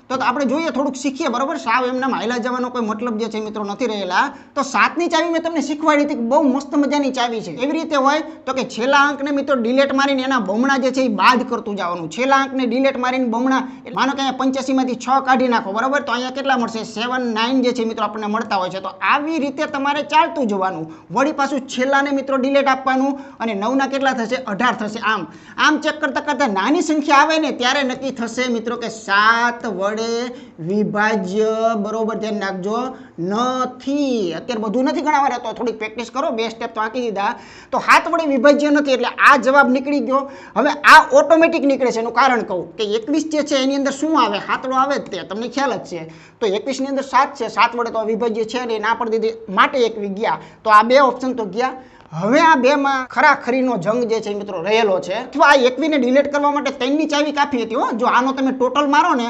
A: તો આપણે જોઈએ થોડુંક શીખીએ બરાબર. સાવ એમને હાઈલા જવાનો કોઈ મતલબ જે છે મિત્રો નથી રહેલા. તો 7ની ચાવી મેં તમને શીખવાડી હતી કે બહુ મસ્ત મજાની ચાવી છે. એવી રીતે હોય તો કે છેલ્લા અંકને મિત્રો ડિલેટ મારીને એના બમણા જે છે એ બાદ કરતું જવાનું, છેલ્લા અંકને ડિલેટ મારીને બમણા, માનો કે અહીંયા 85 માંથી 6 કાઢી નાખો, બરાબર, તો અહીંયા કેટલા મળશે 7 9 જે છે મિત્રો આપણને મળતા હોય છે. તો આવી રીતે તમારે ચાલતું જવાનું, વળી પાછું છેલ્લાને મિત્રો ડિલેટ આપવાનું અને 9 ના કેટલા થશે 18 થશે. આમ ચેક કરતા કરતા નાની સંખ્યા આવે ને ત્યારે નક્કી થશે મિત્રો કે 7 વડે વિભાજ્ય, બરોબર, ધ્યાન રાખજો, નથી. અત્યારે બધું નથી ગણાવવા રહેતો, થોડીક પ્રેક્ટિસ કરો, 2 સ્ટેપ તો આંકી દીધા. તો 7 વડે વિભાજ્ય નથી એટલે આ જવાબ નીકળી ગયો. હવે આ ઓટોમેટિક નીકળે છે, એનું કારણ કહું કે 21 જે છે એની અંદર શું આવે, હાથડો આવે જ તે, તમને ખ્યાલ જ છે. તો 21 ની અંદર 7 છે, 7 વડે તો વિભાજ્ય છે ને, ના પડી દીધી માટે 21 ગયા. તો આ 2 ઓપ્શન તો ગયા. હવે આ 2 માં ખરાખરીનો જંગ જે છે મિત્રો રહેલો છે. અથવા આ 21 ને ડિલીટ કરવા માટે 3 ની ચાવી કાફી હતી. જો આનો તમે ટોટલ મારો ને,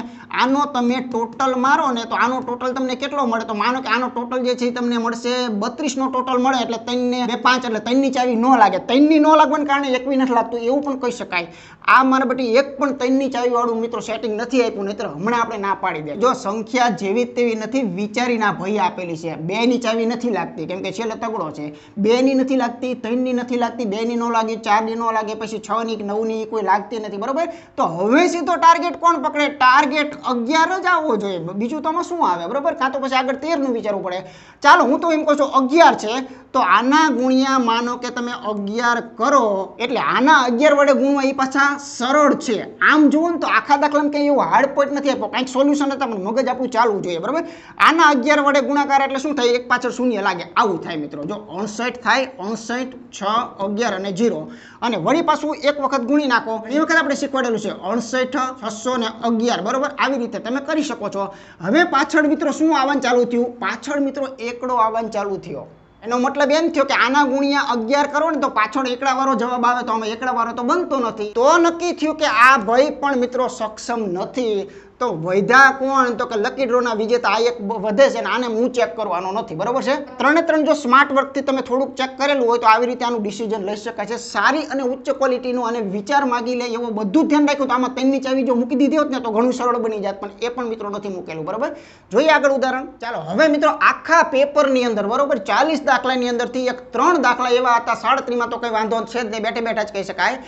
A: તો આનો ટોટલ તમને કેટલો મળે, તો માનો કે આનો ટોટલ જે છે તમને મળશે 32 નો ટોટલ મળે, એટલે 3 ને 2 5 એટલે 3 ની ચાવી ન લાગે. 3 ની ન લાગવાને કારણે 21 નથી લાગતું એવું પણ કહી શકાય. આ મારા બટી એક પણ 3 ની ચાવી વાળું મિત્રો સેટિંગ નથી આપ્યું, નહીતર હમણાં આપણે ના પાડી દે. જો સંખ્યા જેવી તેવી નથી, વિચારીના ભય આપેલી છે. 2 ની ચાવી નથી લાગતી કેમ કે છેલ્લે તગડો છે. 2 ની નથી લાગતી, 3 ની નથી લાગતી, 2 ની ન લાગી, 4 ની ન લાગે, પછી 6 ની 9 ની કોઈ લાગતી નથી, બરોબર. તો હવે સીધો ટાર્ગેટ કોણ પકડે, ટાર્ગેટ 11 જ આવવો જોઈએ, બીજું તો શું આવે, બરોબર. કાં તો પછી આગળ 13 નું વિચારવું પડે. ચાલો હું તો એમ કહું છું 11 છે, તો આના ગુણ્યા માનો કે તમે 11 કરો એટલે આના 11 વડે ગુણવા એ પાછા સરળ છે. આમ જુઓ ને તો આખા દાખલામાં કંઈ એવું હાર્ડ પોઈન્ટ નથી આપ્યો, કંઈક સોલ્યુશન હતા પણ મગજ આપણું ચાલવું જોઈએ, બરાબર. આના 11 વડે ગુણાકાર એટલે શું થાય, એક પાછળ શૂન્ય લાગે, આવું થાય મિત્રો. જો 59 થાય, 59 6 11 અને 0, અને વળી પાછું એક વખત ગુણી નાખો. એ વખત આપણે શીખવાડેલું છે 59 611, બરોબર. આવી રીતે તમે કરી શકો છો. હવે પાછળ મિત્રો શું આવવાનું ચાલુ થયું, પાછળ મિત્રો એકડો આવવાનું ચાલુ થયો. એનો મતલબ એમ થયો કે આના ગુણ્યા 11 કરો ને તો પાછળ એકડા વાળો જવાબ આવે, તો આમાં એકડા વાળો તો બનતો નથી. તો નક્કી થયું કે આ ભાઈ પણ મિત્રો સક્ષમ નથી. તો વૈધા કોણ, તો કે લકી ડ્રોના વિજેતા આ એક વધે છે ને આને હું ચેક કરવાનો નથી, બરોબર છે. 3 જો સ્માર્ટ વર્કથી તમે થોડુંક ચેક કરેલું હોય તો આવી રીતે આનું ડિસિઝન લઈ શકાય છે. સારી અને ઉચ્ચ ક્વોલિટીનું અને વિચાર માગી લે એવું બધું ધ્યાન રાખ્યું તો આમાં 3 ની ચાવી જો મૂકી દીધી હોત ને તો ઘણું સરળ બની જાત, પણ એ પણ મિત્રો નથી મૂકેલું, બરોબર. જોઈએ આગળ ઉદાહરણ. ચાલો હવે મિત્રો આખા પેપરની અંદર, બરોબર, 40 દાખલાની અંદરથી એક 3 દાખલા એવા હતા, 37માં તો કંઈ વાંધો છે જ નહીં, બેઠે બેઠા જ કહી શકાય.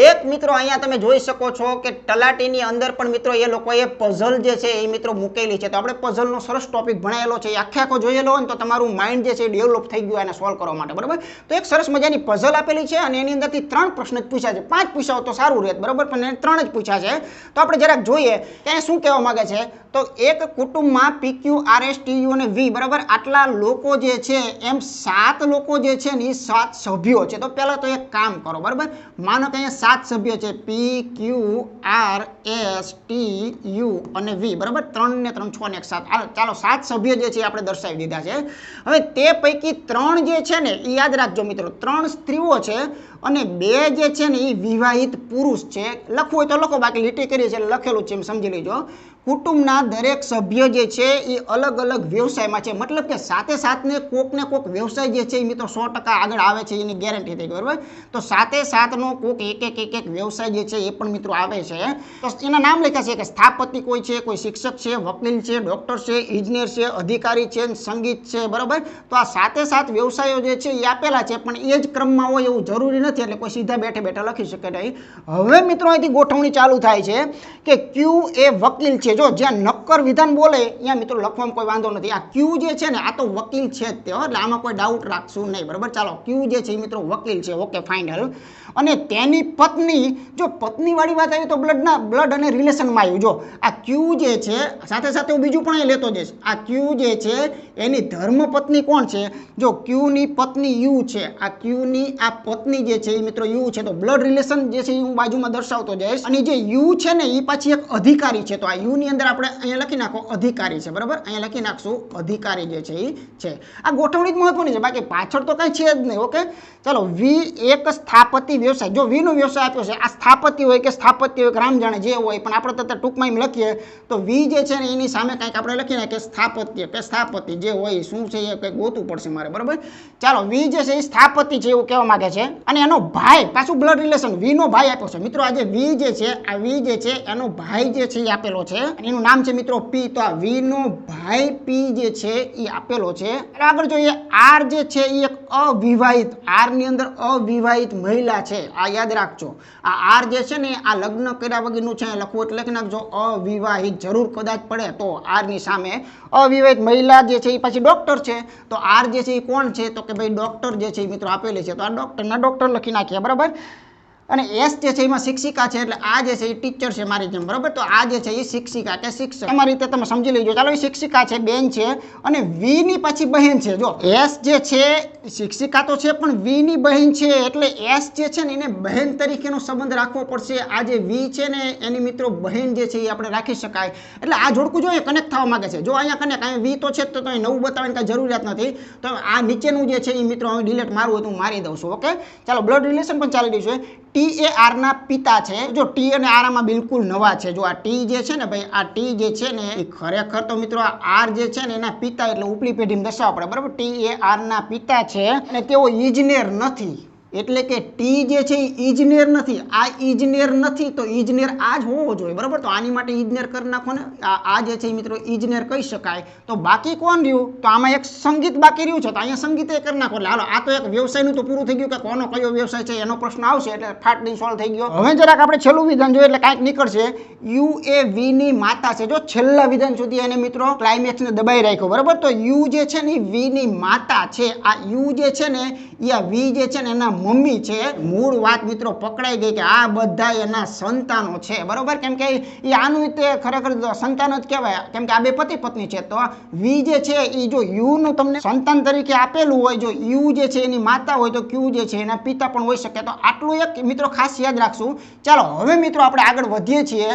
A: એક મિત્રો અહીંયા તમે જોઈ શકો છો કે તલાટીની અંદર પણ મિત્રો એ લોકોએ પઝલ જે છે એ મિત્રો મૂકેલી છે. તો આપણે પઝલનો સરસ ટોપિક ભણાયેલો છે, એ આખો જોયેલો હોય ને તો તમારું માઇન્ડ જે છે એ ડેવલપ થઈ ગયું એને સોલ્વ કરવા માટે, બરાબર. તો એક સરસ મજાની પઝલ આપેલી છે અને એની અંદરથી 3 પ્રશ્ન જ પૂછ્યા છે. 5 પૂછ્યા તો સારું રહે, બરાબર, પણ એને 3 જ પૂછ્યા છે. તો આપણે જરાક જોઈએ કે અહીંયા શું કહેવા માંગે છે. તો એક કુટુંબમાં PQ RS TU અને V, બરાબર, આટલા લોકો જે છે એમ 7 લોકો જે છે ને એ 7 સભ્યો છે. તો પહેલા તો એક કામ કરો, બરાબર, માનો કે અહીંયા 7 સભ્યો છે, PQ RS TU અને V, બરાબર. 3 ને 3 6 ને 1 7. ચાલો 7 સભ્યો જે છે આપણે દર્શાવી દીધા છે. હવે તે પૈકી 3 જે છે ને એ યાદ રાખજો મિત્રો, 3 સ્ત્રીઓ છે અને 2 જે છે ને એ વિવાહિત પુરુષ છે. લખવું હોય તો લખો, બાકી લીટી કરી છે લખેલું છે એમ સમજી લેજો. કુટુંબના દરેક સભ્ય જે છે એ અલગ અલગ વ્યવસાયમાં છે, મતલબ કે સાથે સાથને કોક વ્યવસાય જે છે એ મિત્રો 100% આગળ આવે છે એની ગેરંટી થઈ ગઈ, બરાબર. તો સાથે સાથનો કોક એક વ્યવસાય જે છે એ પણ મિત્રો આવે છે. તો એના નામ લખ્યા છે કે સ્થાપતિ કોઈ છે, કોઈ શિક્ષક છે, વકીલ છે, ડોક્ટર છે, ઇજનેર છે, અધિકારી છે, સંગીત છે, બરાબર. તો આ સાથે વ્યવસાયો જે છે એ આપેલા છે, પણ એ જ ક્રમમાં હોય એવું જરૂરી નથી, એટલે કોઈ સીધા બેઠા લખી શકે નહીં. હવે મિત્રો અહીંથી ગોઠવણી ચાલુ થાય છે કે Q એ વકીલ છે. જો જ્યાં નક્કર વિધાન બોલે અહીંયા મિત્રો લખવામાં કોઈ વાંધો નથી. આ Q જે છે ને આ તો વકીલ છે જ તે, એટલે આમાં કોઈ ડાઉટ રાખશું નહીં, બરાબર. ચાલો Q જે છે એ મિત્રો વકીલ છે, ઓકે ફાઇનલ. અને તેની પત્ની, જો પત્ની વાળી વાત આવી તો બ્લડ અને રિલેશનમાં આવ્યું. જો આ Q જે છે સાથે હું બીજું પણ અહીં લેતો જઈશ. આ Q જે છે એની ધર્મ પત્ની કોણ છે, જો Q ની પત્ની U છે. આ Q ની આ પત્ની જે છે એ મિત્રો U છે, તો બ્લડ રિલેશન જે છે એ હું બાજુમાં દર્શાવતો જઈશ. અને જે U છે ને એ પાછી એક અધિકારી છે, તો આ U ની અંદર આપણે અહીંયા લખી નાખો અધિકારી છે, બરાબર. અહીંયા લખી નાખશું અધિકારી જે છે એ છે. આ ગોઠવણી જ મહત્વની છે, બાકી પાછળ તો કઈ છે જ નહીં, ઓકે. ચાલો V એક સ્થાપતિ વ્યવસાય, જો V નો વ્યવસાય આપ્યો છે, આ સ્થાપતિ હોય કે સ્થાપત્ય હોય કે રામ જાણે જે હોય, પણ આપણે તો ટૂંકમાં એમ લખીએ તો V જે છે ને એની સામે કંઈક આપણે લખીને કે સ્થાપત્ય કે સ્થાપતિ જે હોય શું છે એ કંઈક ગોતવું પડશે મારે, બરાબર. ચાલો V જે છે એ સ્થાપતિ છે એવું કહેવા માંગે છે. અને એનો ભાઈ પાછું બ્લડ રિલેશન V નો ભાઈ આપ્યો છે મિત્રો. આજે V જે છે આ V જે છે એનો ભાઈ જે છે એ આપેલો છે. એનું નામ છે મિત્રો પી, તો આ વી નો ભાઈ પી જે છે એ આપેલો છે. આગળ જોઈએ આર જે છે એ એક અવિવાહિત, આર ની અંદર અવિવાહિત મહિલા છે, આ યાદ રાખજો. આ આર જે છે ને આ લગ્ન કર્યા વગરનું છે, લખવું એટલે લખી નાખજો અવિવાહિત, જરૂર કદાચ પડે તો આર ની સામે અવિવાહિત મહિલા જે છે એ પછી ડોક્ટર છે. તો આર જે છે એ કોણ છે, તો કે ભાઈ ડોક્ટર જે છે એ મિત્રો આપેલી છે, તો આ ડોક્ટરના ડોક્ટર લખી નાખીએ, બરાબર. અને એસ જે છે એમાં શિક્ષિકા છે, એટલે આ જે છે એ ટીચર છે મારી જેમ, બરાબર. તો આ જે છે એ શિક્ષિકા કે શિક્ષક, તમારી રીતે તમે સમજી લેજો. ચાલો, એ શિક્ષિકા છે, બેન છે, અને વી ની પછી બહેન છે. જો એસ જે છે શિક્ષિકા તો છે પણ વી ની બહેન છે, એટલે એસ જે છે ને એને બહેન તરીકેનો સંબંધ રાખવો પડશે. આ જે વી છે ને એની મિત્રો બહેન જે છે એ આપણે રાખી શકાય. એટલે આ જોડકું જોઈએ કનેક્ટ થવા માંગે છે. જો અહીંયા કનેક્ટ, અહીંયા વી તો છે, તો નવું બતાવવાની કાંઈ જરૂરિયાત નથી. તો આ નીચેનું જે છે એ મિત્રો હવે ડિલેટ મારવું હોય તો હું મારી દઉં છું. ઓકે, ચાલો, બ્લડ રિલેશન પણ ચાલી રહ્યું છે. ટી એ આર ના પિતા છે. જો ટી અને આર આમાં બિલકુલ નવા છે. જો આ ટી જે છે ને ભાઈ, આ ટી જે છે ને એ ખરેખર તો મિત્રો આ આર જે છે ને એના પિતા, એટલે ઉપલી પેઢીમાં દર્શાવવા પડે, બરાબર. ટી એ આર ના પિતા છે અને તેઓ ઇજનેર નથી, એટલે કે ટી જે છે એ ઇજનેર નથી. આ ઇજનેર નથી તો ઇજનેર આ જ હોવો જોઈએ, બરાબર. તો આની માટે ઇજનેર કરી નાખો ને, આ જે છે મિત્રો ઇજનેર કહી શકાય. તો બાકી કોણ રહ્યું, તો આમાં એક સંગીત બાકી રહ્યું છે, તો અહીંયા સંગીત એ કરી નાખો. એટલે હાલો, આ તો એક વ્યવસાયનું તો પૂરું થઈ ગયું કે કોનો કયો વ્યવસાય છે એનો પ્રશ્ન આવશે, એટલે ફાટલી સોલ્વ થઈ ગયો. હવે જરાક આપણે છેલ્લું વિધાન જોઈએ એટલે કાંઈક નીકળશે. યુ એ વી ની માતા છે. જો છેલ્લા વિધાન સુધી એને મિત્રો ક્લાઇમેક્સને દબાઈ રાખ્યો, બરાબર. તો યુ જે છે ને વી ની માતા છે. આ યુ જે છે ને એ આ વી જે છે ને એના મમ્મી છે. મૂળ વાત મિત્રો પકડાઈ ગઈ કે આ બધા એના સંતાનો છે, બરોબર. કેમ કે એ આનું તે ખરેખર સંતાન જ કહેવાય, કેમ કે આ બે પતિ પત્ની છે. તો વી જે છે એ જો યુ નું તમને સંતાન તરીકે આપેલું હોય, જો યુ જે છે એની માતા હોય તો ક્યુ જે છે એના પિતા પણ હોઈ શકે. તો આટલું એક મિત્રો ખાસ યાદ રાખશું. ચાલો, હવે મિત્રો આપણે આગળ વધીએ છીએ.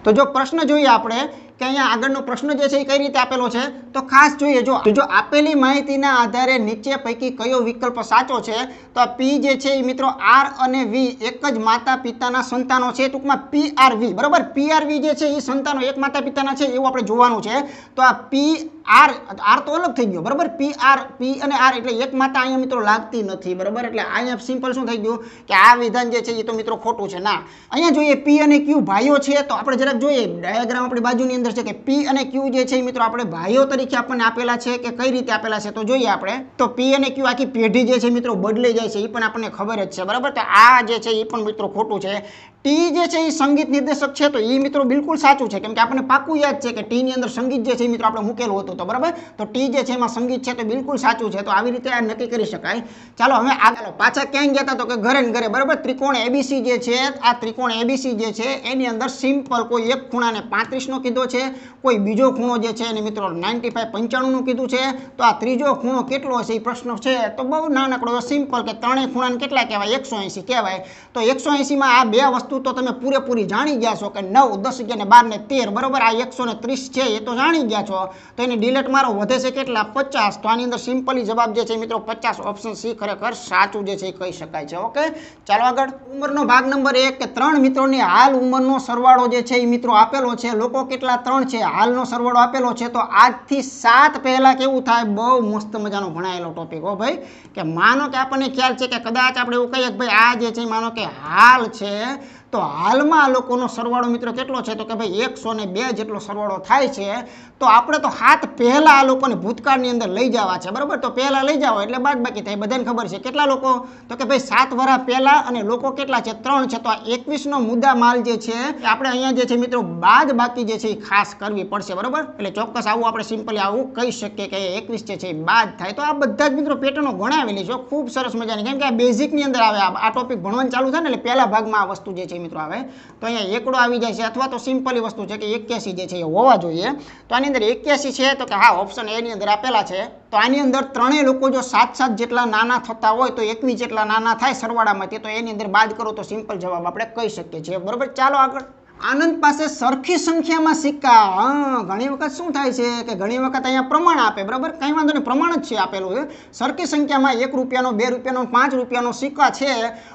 A: તો જો પ્રશ્ન જોઈએ આપણે કે અહીંયા આગળનો પ્રશ્ન જે છે એ કઈ રીતે આપેલો છે, તો ખાસ જોઈએ. જો આપેલી માહિતીના આધારે નીચે પૈકી કયો વિકલ્પ સાચો છે, તો આ પી જે છે એ મિત્રો આર અને વી એક જ માતા પિતાના સંતાનો છે. ટૂંકમાં પી આર વી, બરાબર. પી આર વી જે છે એ સંતાનો એક માતા પિતાના છે એવું આપણે જોવાનું છે. તો આ પી આર, આર તો અલગ થઈ ગયો, બરાબર. પી અને આર એટલે એક માતા અહીંયા મિત્રો લાગતી નથી, બરાબર. એટલે અહીંયા સિમ્પલ શું થઈ ગયું કે આ વિધાન જે છે એ તો મિત્રો ખોટું છે. ના, અહીંયા જોઈએ પી અને ક્યુ ભાઈઓ છે, તો આપણે જરાક જોઈએ ડાયાગ્રામ આપણી બાજુની અંદર છે કે પી અને ક્યુ જે છે મિત્રો આપણે ભાઈઓ તરીકે આપણને આપેલા છે કે કઈ રીતે આપેલા છે, તો જોઈએ આપણે. તો પી અને ક્યુ આખી પેઢી જે છે મિત્રો બદલાઈ જાય છે, એ પણ આપણને ખબર જ છે, બરાબર. તો આ જે છે એ પણ મિત્રો ખોટું છે. ટી જે છે એ સંગીત નિર્દેશક છે, તો એ મિત્રો બિલકુલ સાચું છે, કેમ કે આપણને પાકું યાદ છે કે ટી ની અંદર સંગીત જે છે એ મિત્રો આપણે મૂકેલું હતું, તો બરાબર. તો ટી જે છે એમાં સંગીત છે, તો બિલકુલ સાચું છે. તો આવી રીતે આ નક્કી કરી શકાય. ચાલો, હવે આગળ પાછા ક્યાં ગયા હતા, તો કે ઘરે ને ઘરે, બરાબર. ત્રિકોણ એબીસી જે છે, આ ત્રિકોણ એબીસી જે છે એની અંદર સિમ્પલ કોઈ એક ખૂણાને 35 નો કીધો છે, કોઈ બીજો ખૂણો જે છે એને મિત્રો 95 95 નું કીધું છે. તો આ ત્રીજો ખૂણો કેટલો હશે એ પ્રશ્ન છે, તો બહુ નાનકડો સિમ્પલ કે ત્રણેય ખૂણાને કેટલા કહેવાય, 180 કહેવાય. તો 180 માં આ બે વસ્તુ તો તમે પૂરેપૂરી જાણી ગયા છો કે 9, 10, 11, 12 ને 13, બરાબર. આ 130 છે એ તો જાણી ગયા છો. તો એને ડિલેટ મારો, વધે છે કેટલા, 50. તો આની અંદર સિમ્પલી જવાબ જે છે મિત્રો 50, ઓપ્શન સી ખરેખર સાચું જે છે એ કહી શકાય છે. ઓકે, ચાલો આગળ. ઉંમરનો ભાગ નંબર 1 કે 3 મિત્રોની હાલ ઉંમરનો સરવાળો જે છે એ મિત્રો આપેલો છે. લોકો કેટલા 3 છે, હાલનો સરવાળો આપેલો છે. તો આજથી 7 પહેલા કેવું થાય, બહુ મસ્ત મજાનો ભણાયેલો ટોપિક હો ભાઈ. કે માનો કે આપણને ખ્યાલ છે કે કદાચ આપણે એવું કહીએ કે ભાઈ આ જે છે માનો કે હાલ છે, તો હાલમાં આ લોકોનો સરવાળો મિત્રો કેટલો છે, તો કે ભાઈ 102 જેટલો સરવાળો થાય છે. તો આપણે તો 7 પહેલા આ લોકોને ભૂતકાળની અંદર લઈ જવા છે, બરાબર. તો પહેલા લઈ જાઓ એટલે બાદ બાકી થાય, બધાને ખબર છે. કેટલા લોકો, તો કે ભાઈ 7 વર્ષ પહેલા, અને લોકો કેટલા છે, 3 છે. તો આ 21 નો મુદ્દા માલ જે છે આપણે અહીંયા જે છે મિત્રો બાદ બાકી જે છે એ ખાસ કરવી પડશે, બરાબર. એટલે ચોક્કસ આવું આપણે સિમ્પલી આવું કહી શકીએ કે 21 જે છે એ બાદ થાય. તો આ બધા જ મિત્રો પેટર્નો ગણાવેલી છે, ખૂબ સરસ મજાની, કેમ કે આ બેઝિકની અંદર આવે. આ ટોપિક ભણવાનું ચાલુ થાય ને એટલે પહેલા ભાગમાં આ વસ્તુ જે છે મિત્રો આવે. તો અહીંયા એકડો આવી જાય છે, અથવા તો સિમ્પલી વસ્તુ છે કે 81 જે છે એ હોવા જોઈએ. તો આની અંદર 81 છે, તો કે હા, ઓપ્શન એ ની અંદર આપેલા છે. તો આની અંદર ત્રણેય લોકો જો 7 જેટલા નાના થતા હોય તો 21 જેટલા નાના થાય સરવાળામાંથી, તો એની અંદર બાદ કરો તો સિમ્પલ જવાબ આપણે કહી શકીએ છીએ, બરોબર. ચાલો આગળ. આનંદ પાસે સરખી સંખ્યામાં સિક્કા. ઘણી વખત શું થાય છે કે ઘણી વખત અહીંયા પ્રમાણ આપે, બરાબર. કંઈ વાંધો નહીં, પ્રમાણ જ છે આપેલું છે. સરખી સંખ્યામાં 1 રૂપિયાનો, 2 રૂપિયાનો, 5 રૂપિયાનો સિક્કા છે,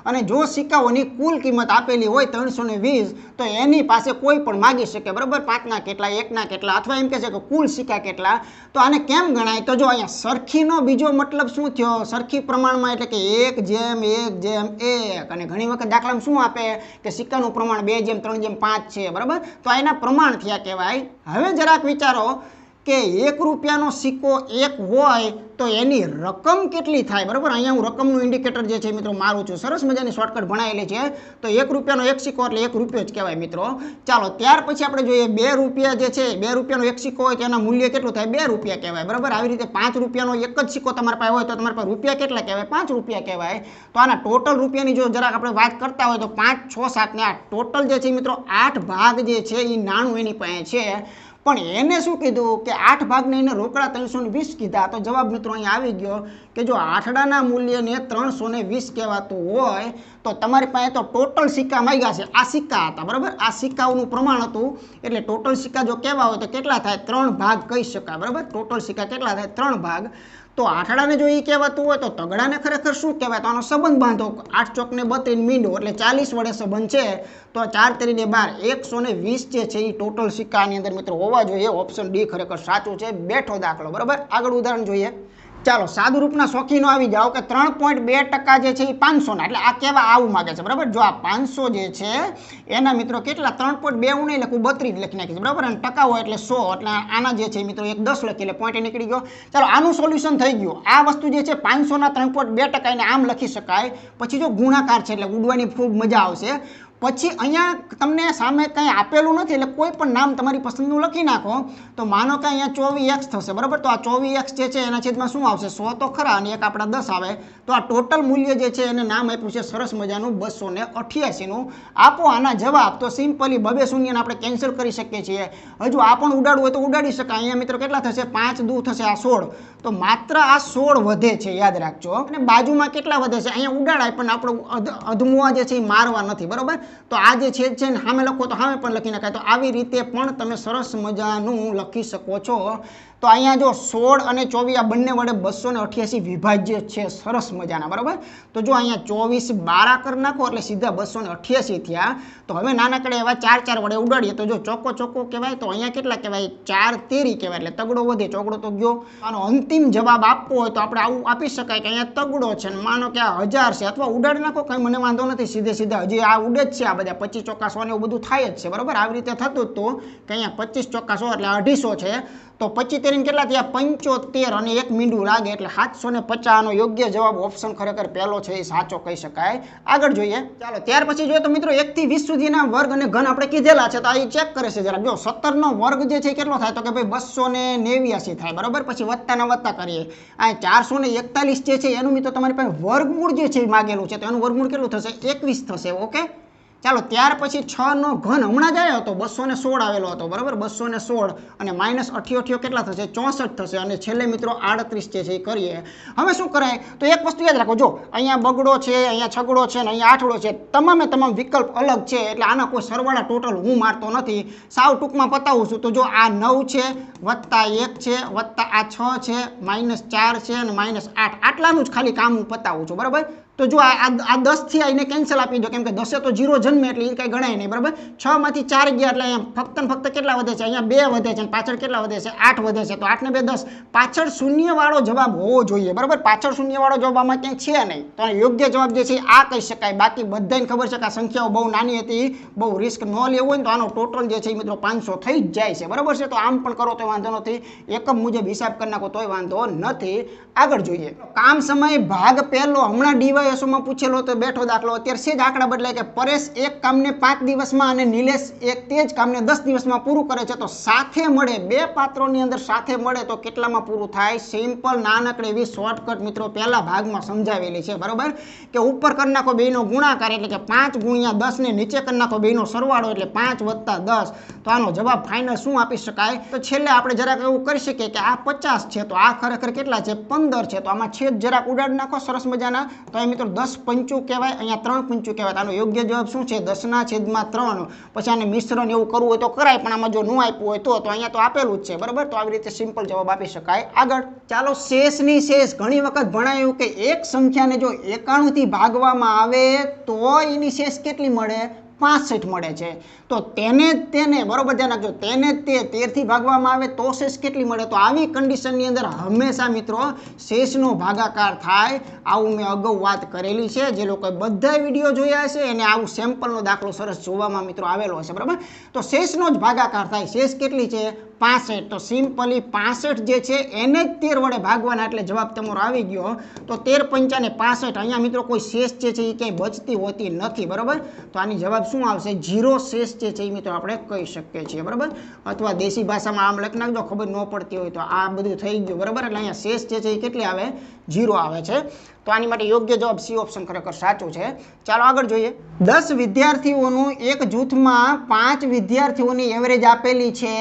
A: અને જો સિક્કાઓની કુલ કિંમત આપેલી હોય 320, તો એની પાસે કોઈ પણ માગી શકે, બરાબર. 5 ના કેટલા, 1 ના કેટલા, અથવા એમ કહે છે કે કુલ સિક્કા કેટલા. તો આને કેમ ગણાય, તો જો અહીંયા સરખીનો બીજો મતલબ શું થયો, સરખી પ્રમાણમાં, એટલે કે 1 જેમ 1 જેમ 1. અને ઘણી વખત દાખલામાં શું આપે કે સિક્કાનું પ્રમાણ 2 જેમ 3 જેમ 5 5 છે બરાબર, તો આ એના પ્રમાણ થયા કહેવાય. હવે જરાક વિચારો કે 1 રૂપિયાનો સિક્કો એક હોય તો એની રકમ કેટલી થાય બરાબર. અહીંયા હું રકમનું ઇન્ડિકેટર જે છે મિત્રો મારું છું, સરસ મજાની શોર્ટકટ ભણાવેલી છે. તો 1 રૂપિયાનો એક સિક્કો એટલે 1 રૂપિયો જ કહેવાય મિત્રો. ચાલો ત્યાર પછી આપણે જોઈએ 2 રૂપિયા જે છે, 2 રૂપિયાનો એક સિક્કો હોય તો એના મૂલ્ય કેટલું થાય, 2 રૂપિયા કહેવાય બરાબર. આવી રીતે 5 રૂપિયાનો એક જ સિક્કો તમારા પાસે હોય તો તમારા પાસે રૂપિયા કેટલા કહેવાય, 5 રૂપિયા કહેવાય. તો આના ટોટલ રૂપિયાની જો જરાક આપણે વાત કરતા હોય તો 5, 6, 7 ને 8 ટોટલ જે છે મિત્રો 8 ભાગ જે છે એ નાણું એની પાસે છે. પણ એને શું કીધું કે 8 ભાગને એને રોકડા 320 કીધા. તો જવાબ મિત્રો અહીંયા આવી ગયો કે જો આઠડાના મૂલ્યને 320 કહેવાતું હોય તો તમારી પાસે તો ટોટલ સિક્કા માંગ્યા છે, આ સિક્કા હતા બરાબર, આ સિક્કાઓનું પ્રમાણ હતું. એટલે ટોટલ સિક્કા જો કહેવા હોય તો કેટલા થાય, 3 ભાગ કહી શકાય બરાબર. ટોટલ સિક્કા કેટલા થાય, 3 ભાગ. તો આઠડાને જો એ કહેવાતું હોય તો તગડાને ખરેખર શું કહેવાય, તો આનો સંબંધ બાંધો, 8 ચોકને 32 મીંડો એટલે 40 વડે સંબંધ છે. તો 4 તેરીને 12 120 જે છે એ ટોટલ સિક્કાની અંદર મિત્રો હોવા જોઈએ. ઓપ્શન ડી ખરેખર સાચું છે, બેઠો દાખલો બરાબર. આગળ ઉદાહરણ જોઈએ. ચાલો સાદું રૂપના શોખીનો આવી જાઓ કે 3.2% જે છે એ 500ના, એટલે આ કહેવા આવું માગે છે બરાબર. જો આ 500 જે છે એના મિત્રો કેટલા 3.2 હું નહીં લખું, 32 લખી નાખીશ બરાબર. અને ટકા હોય એટલે 100, એટલે આના જે છે મિત્રો 10 લખી એટલે પોઈન્ટ નીકળી ગયો. ચાલો આનું સોલ્યુશન થઈ ગયું. આ વસ્તુ જે છે 500ના 3.2% એને આમ લખી શકાય. પછી જો ગુણાકાર છે એટલે ઉડવાની ખૂબ મજા આવશે. પછી અહીંયા તમને સામે કંઈ આપેલું નથી એટલે કોઈ પણ નામ તમારી પસંદનું લખી નાખો. તો માનો કે અહીંયા 24x થશે બરાબર. તો આ 24x જે છે એના છેદમાં શું આવશે, 100 તો ખરા અને એક આપણા 10 આવે. તો આ ટોટલ મૂલ્ય જે છે એને નામ આપ્યું છે સરસ મજાનું 288નું. આપો આના જવાબ. તો સિમ્પલી 2 શૂન્યને આપણે કેન્સલ કરી શકીએ છીએ. હજુ આ પણ ઉડાડવું હોય તો ઉડાડી શકાય. અહીંયા મિત્રો કેટલા થશે, 5 દૂ થશે આ 16. તો માત્ર આ 16 વધે છે, યાદ રાખજો. અને બાજુમાં કેટલા વધે છે, અહીંયા ઉડાડાય પણ આપણું અધમુઆ જે છે એ મારવા નથી બરાબર. તો આ જે છેદ છે ને સામે લખો તો સામે પણ લખી નખાય. તો આવી રીતે પણ તમે સરસ મજાનું લખી શકો છો. તો અહીંયા જો 16 અને 24 આ બંને વડે 288 વિભાજ્ય છે, સરસ મજાના બરાબર. તો જો અહીંયા 24 12 કરી નાખો એટલે સીધા 288 થયા. તો હવે નાનકડે એવા 4 વડે ઉડાડીએ તો જો ચોખ્ખો ચોખ્ખો કહેવાય. તો અહીંયા કેટલા કહેવાય, 4 તેરી કહેવાય. એટલે તગડો વધે, ચોગડો તો ગયો. આનો અંતિમ જવાબ આપવો હોય તો આપણે આવું આપી શકાય કે અહીંયા તગડો છે ને માનો કે આ 1000 છે, અથવા ઉડાડી નાખો કંઈ મને વાંધો નથી, સીધે સીધા હજી આ ઉડે જ છે. આ બધા 25 ચોક્કા 100 ને એવું બધું થાય જ છે બરાબર. આવી રીતે થતું જ તો કે અહીંયા 25 ચોક્કા 100 એટલે 250 છે. તો 25 તેરીને કેટલા થયા, 75 અને એક મીંડું લાગે એટલે 750. નો યોગ્ય જવાબ ઓપ્શન ખરેખર પહેલો છે, એ સાચો કહી શકાય. આગળ જોઈએ. ચાલો ત્યાર પછી જોઈએ તો મિત્રો 1 થી 20 સુધીના વર્ગ અને ઘન આપણે કીધેલા છે. તો આ ચેક કરે છે જરા. જો 17 નો વર્ગ જે છે કેટલો થાય, તો કે ભાઈ 289 થાય બરાબર. પછી વત્તાના વત્તા કરીએ. આ 441 જે છે એનું મિત્રો તમારી પાસે વર્ગમૂળ જે છે એ માગેલું છે. તો એનું વર્ગમૂળ કેટલું થશે, 21 થશે. ઓકે. ચાલો ત્યાર પછી 6 નો ઘન હમણાં જ આવ્યો હતો, 216 આવેલો હતો બરાબર. 216 અને -88 કેટલા થશે, 64 થશે. અને છેલ્લે મિત્રો 38 જે છે એ કરીએ. હવે શું કરાય, તો એક વસ્તુ યાદ રાખો. જો અહીંયા બગડો છે, અહીંયા છગડો છે અને અહીંયા આઠડો છે, તમામે તમામ વિકલ્પ અલગ છે. એટલે આના કોઈ સરવાળા ટોટલ હું મારતો નથી, સાવ ટૂંકમાં પતાવું છું. તો જો આ 9 છે, +1 છે, વત્તા આ 6 છે, -4 છે અને -8, આટલાનું જ ખાલી કામ હું પતાવું છું બરાબર. તો જો આ 10 થી આને કેન્સલ આપી દો, કેમ કે 10 તો 0 જન્મે એટલે એ કંઈ ગણાય નહીં બરાબર. 6 માંથી 4 ગયા એટલે અહીંયા ફક્ત ને ફક્ત કેટલા વધે છે, અહીંયા 2 વધે છે અને પાછળ કેટલા વધે છે, 8 વધે છે. તો 8 ને 2 10, પાછળ શૂન્યવાળો જવાબ હોવો જોઈએ બરાબર. પાછળ શૂન્યવાળો જવાબ આમાં ક્યાંય છે નહીં. તો યોગ્ય જવાબ જે છે આ કહી શકાય. બાકી બધાને ખબર છે કે આ સંખ્યાઓ બહુ નાની હતી, બહુ રિસ્ક ન લેવું હોય ને તો આનો ટોટલ જે છે એ મિત્રો 500 થઈ જ જાય છે બરાબર છે. તો આમ પણ કરો તો વાંધો નથી, એકમ મુજબ હિસાબ કરી નાખો તોય વાંધો નથી. આગળ જોઈએ. કામ સમય ભાગ પહેલો હમણાં ડીવાયએસઓમાં પૂછેલો તો બેઠો દાખલો. અત્યારે છે જ આંકડા બદલાય કે પરેશ એક કામને 5 દિવસમાં અને નિલેશ એક તે જ કામને 10 દિવસમાં પૂરું કરે છે. તો સાથે મળે, 2 પાત્રોની અંદર સાથે મળે તો કેટલામાં પૂરું થાય. સિમ્પલ નાનકડી એવી શોર્ટકટ મિત્રો પહેલા ભાગમાં સમજાવેલી છે બરાબર. કે ઉપર કરી નાખો બેનો ગુણાકાર એટલે કે 5 × 10 ને નીચે કરી નાખો બેનો સરવાળો એટલે 5 + 10. તો આનો જવાબ ફાઇનલ શું આપી શકાય, તો છેલ્લે આપણે જરાક એવું કરી શકીએ કે આ 50 છે તો આ ખરેખર કેટલા છે, 15 છે. તો આમાં છેદ જરાક ઉડાડી નાખો સરસ મજાના. તો અહીં મિત્રો 10 પંચું કહેવાય, અહીંયા 3 પંચું કહેવાય. આનો યોગ્ય જવાબ શું છે, 10/3. પછી આને મિશ્રણ એવું કરવું હોય તો કરાય, પણ આમાં જો ન આપ્યું હોય તો અહીંયા તો આપેલું જ છે બરાબર. તો આવી રીતે સિમ્પલ જવાબ આપી શકાય. આગળ ચાલો શેષની શેષ. ઘણી વખત ભણાયું કે એક સંખ્યાને જો 91 થી ભાગવામાં આવે તો એની શેષ કેટલી મળે, 65 મળે છે. તો તેને બરોબર ધ્યાન રાખજો, તેને તે 13 ભાગવામાં આવે તો શેષ કેટલી મળે? તો આવી કન્ડિશનની અંદર હંમેશા મિત્રો શેષનો ભાગાકાર થાય. આવું મેં અગાઉ વાત કરેલી છે. જે લોકોએ બધા વિડીયો જોયા હશે એને આવું સેમ્પલનો દાખલો સરસ જોવામાં મિત્રો આવેલો હશે, બરાબર. તો શેષનો જ ભાગાકાર થાય. શેષ કેટલી છે? 65. તો સિમ્પલી 65 જે છે એને જ 13 વડે ભાગવાના, એટલે જવાબ તમારો આવી ગયો. તો 13 પંચાને 65. અહીંયા મિત્રો કોઈ શેષ જે છે એ ક્યાંય બચતી હોતી નથી, બરાબર. તો આની જવાબ શું આવશે? 0 શેષ જે છે એ મિત્રો આપણે કહી શકીએ છીએ, બરાબર. અથવા દેશી ભાષામાં આમ લખી નાખજો, ખબર ન પડતી હોય તો. આ બધું થઈ ગયું, બરાબર. એટલે અહીંયા શેષ જે છે એ કેટલી આવે? 0 આવે છે. તો આની માટે યોગ્ય જવાબ સી ઓપ્શન ખરેખર સાચું છે. ચાલો આગળ જોઈએ. 10 વિદ્યાર્થીઓનું એક જૂથમાં 5 વિદ્યાર્થીઓની એવરેજ આપેલી છે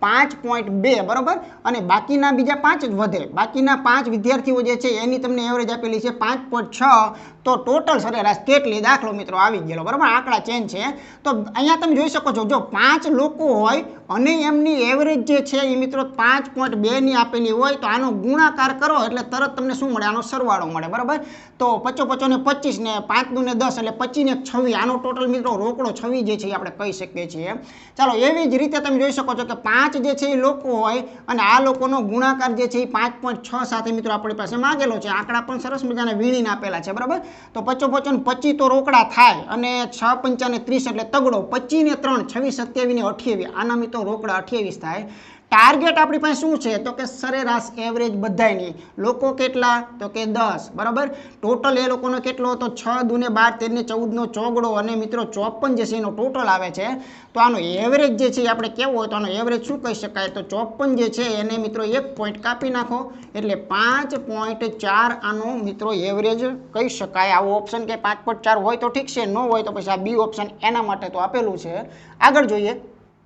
A: 5.2, બરાબર. અને બાકીના બીજા 5 જ વધે. બાકીના 5 વિદ્યાર્થીઓ જે છે એની તમને એવરેજ આપેલી છે 5.6. તો ટોટલ સરેરાશ કેટલી? દાખલો મિત્રો આવી ગયેલો, બરાબર. આંકડા ચેન્જ છે. તો અહીંયા તમે જોઈ શકો છો, જો 5 લોકો હોય અને એમની એવરેજ જે છે એ મિત્રો 5.2 ની આપેલી હોય તો આનો ગુણાકાર કરો એટલે તરત તમને શું મળે? આનો સરવાળો મળે, બરાબર. તો 55 ને 25 ને 5 ને 10 એટલે 25 ને 26. આનો ટોટલ મિત્રો રોકડો 26 જે છે એ આપણે કહી શકીએ છીએ. ચાલો એવી જ રીતે તમે જોઈ શકો છો કે 5 જે છે એ લોકો હોય અને આ લોકોનો ગુણાકાર જે છે એ 5.6 સાથે મિત્રો આપણી પાસે માંગેલો છે. આંકડા પણ સરસ મજાના વીણીને આપેલા છે, બરાબર. તો 55 25 તો રોકડા થાય અને 6 પંચાને 30 એટલે તગડો. 25 ને 3 26 27 ને 28. આના મિત્રો રોકડા 28 થાય. ટાર્ગેટ આપણી પાસે શું છે? તો કે સરેરાશ એવરેજ બધાયની. લોકો કેટલા? તો કે 10, બરાબર. ટોટલ એ લોકોનો કેટલો હતો? 6 દુને 12 13 ને 14 નો ચોગડો અને મિત્રો 54 જે છે એનો ટોટલ આવે છે. તો આનો એવરેજ જે છે આપણે કેવો હોય તો આનો એવરેજ શું કહી શકાય? તો 54 જે છે એને મિત્રો 1 પોઈન્ટ કાપી નાખો એટલે 5.4 આનો મિત્રો એવરેજ કહી શકાય. આવો ઓપ્શન કે 5.4 હોય તો ઠીક છે, ન હોય તો પછી આ બી ઓપ્શન એના માટે તો આપેલું છે. આગળ જોઈએ.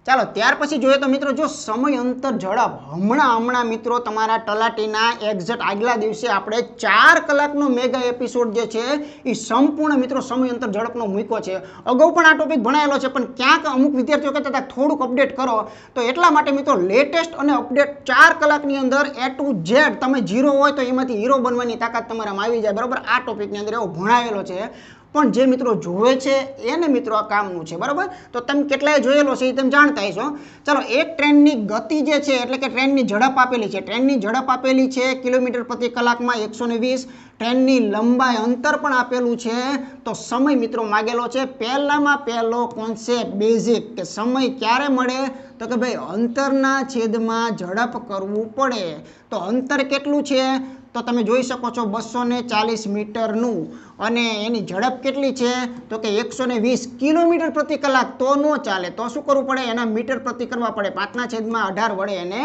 A: ચાલો ત્યાર પછી જોઈએ તો મિત્રો જો સમય અંતર ઝડપ હમણાં મિત્રો તમારા તલાટીના એક્ઝેક્ટ આગલા દિવસે આપણે 4 કલાકનો મેગા એપિસોડ જે છે એ સંપૂર્ણ મિત્રો સમય અંતર ઝડપનો મૂક્યો છે. અગાઉ પણ આ ટોપિક ભણાયેલો છે પણ ક્યાંક અમુક વિદ્યાર્થીઓ કહેતા હતા થોડુંક અપડેટ કરો, તો એટલા માટે મિત્રો લેટેસ્ટ અને અપડેટ 4 કલાકની અંદર A to Z તમે 0 હોય તો એમાંથી હીરો બનવાની તાકાત તમારામાં આવી જાય, બરાબર. આ ટોપિકની અંદર એવો ભણાવેલો છે. પણ જે મિત્રો જોવે છે એને મિત્રો આ કામનું છે, બરાબર. તો તમે કેટલાય જોયેલો છે એ તમે જાણતા હશો. ચાલો એક ટ્રેનની ગતિ જે છે એટલે કે ટ્રેનની ઝડપ આપેલી છે. ટ્રેનની ઝડપ આપેલી છે કિલોમીટર પ્રતિ કલાકમાં 120. ટ્રેનની લંબાઈ અંતર પણ આપેલું છે. તો સમય મિત્રો માગેલો છે. પહેલામાં પહેલો કોન્સેપ્ટ બેઝિક કે સમય ક્યારે મળે? તો કે ભાઈ અંતરના છેદમાં ઝડપ કરવું પડે. તો અંતર કેટલું છે? તો તમે જોઈ શકો છો 240 મીટરનું અને એની ઝડપ કેટલી છે? તો કે 120 કિલોમીટર પ્રતિ કલાક. તો ન ચાલે, તો શું કરવું પડે? એના મીટર પ્રતિ કરવા પડે. 5/18 વડે એને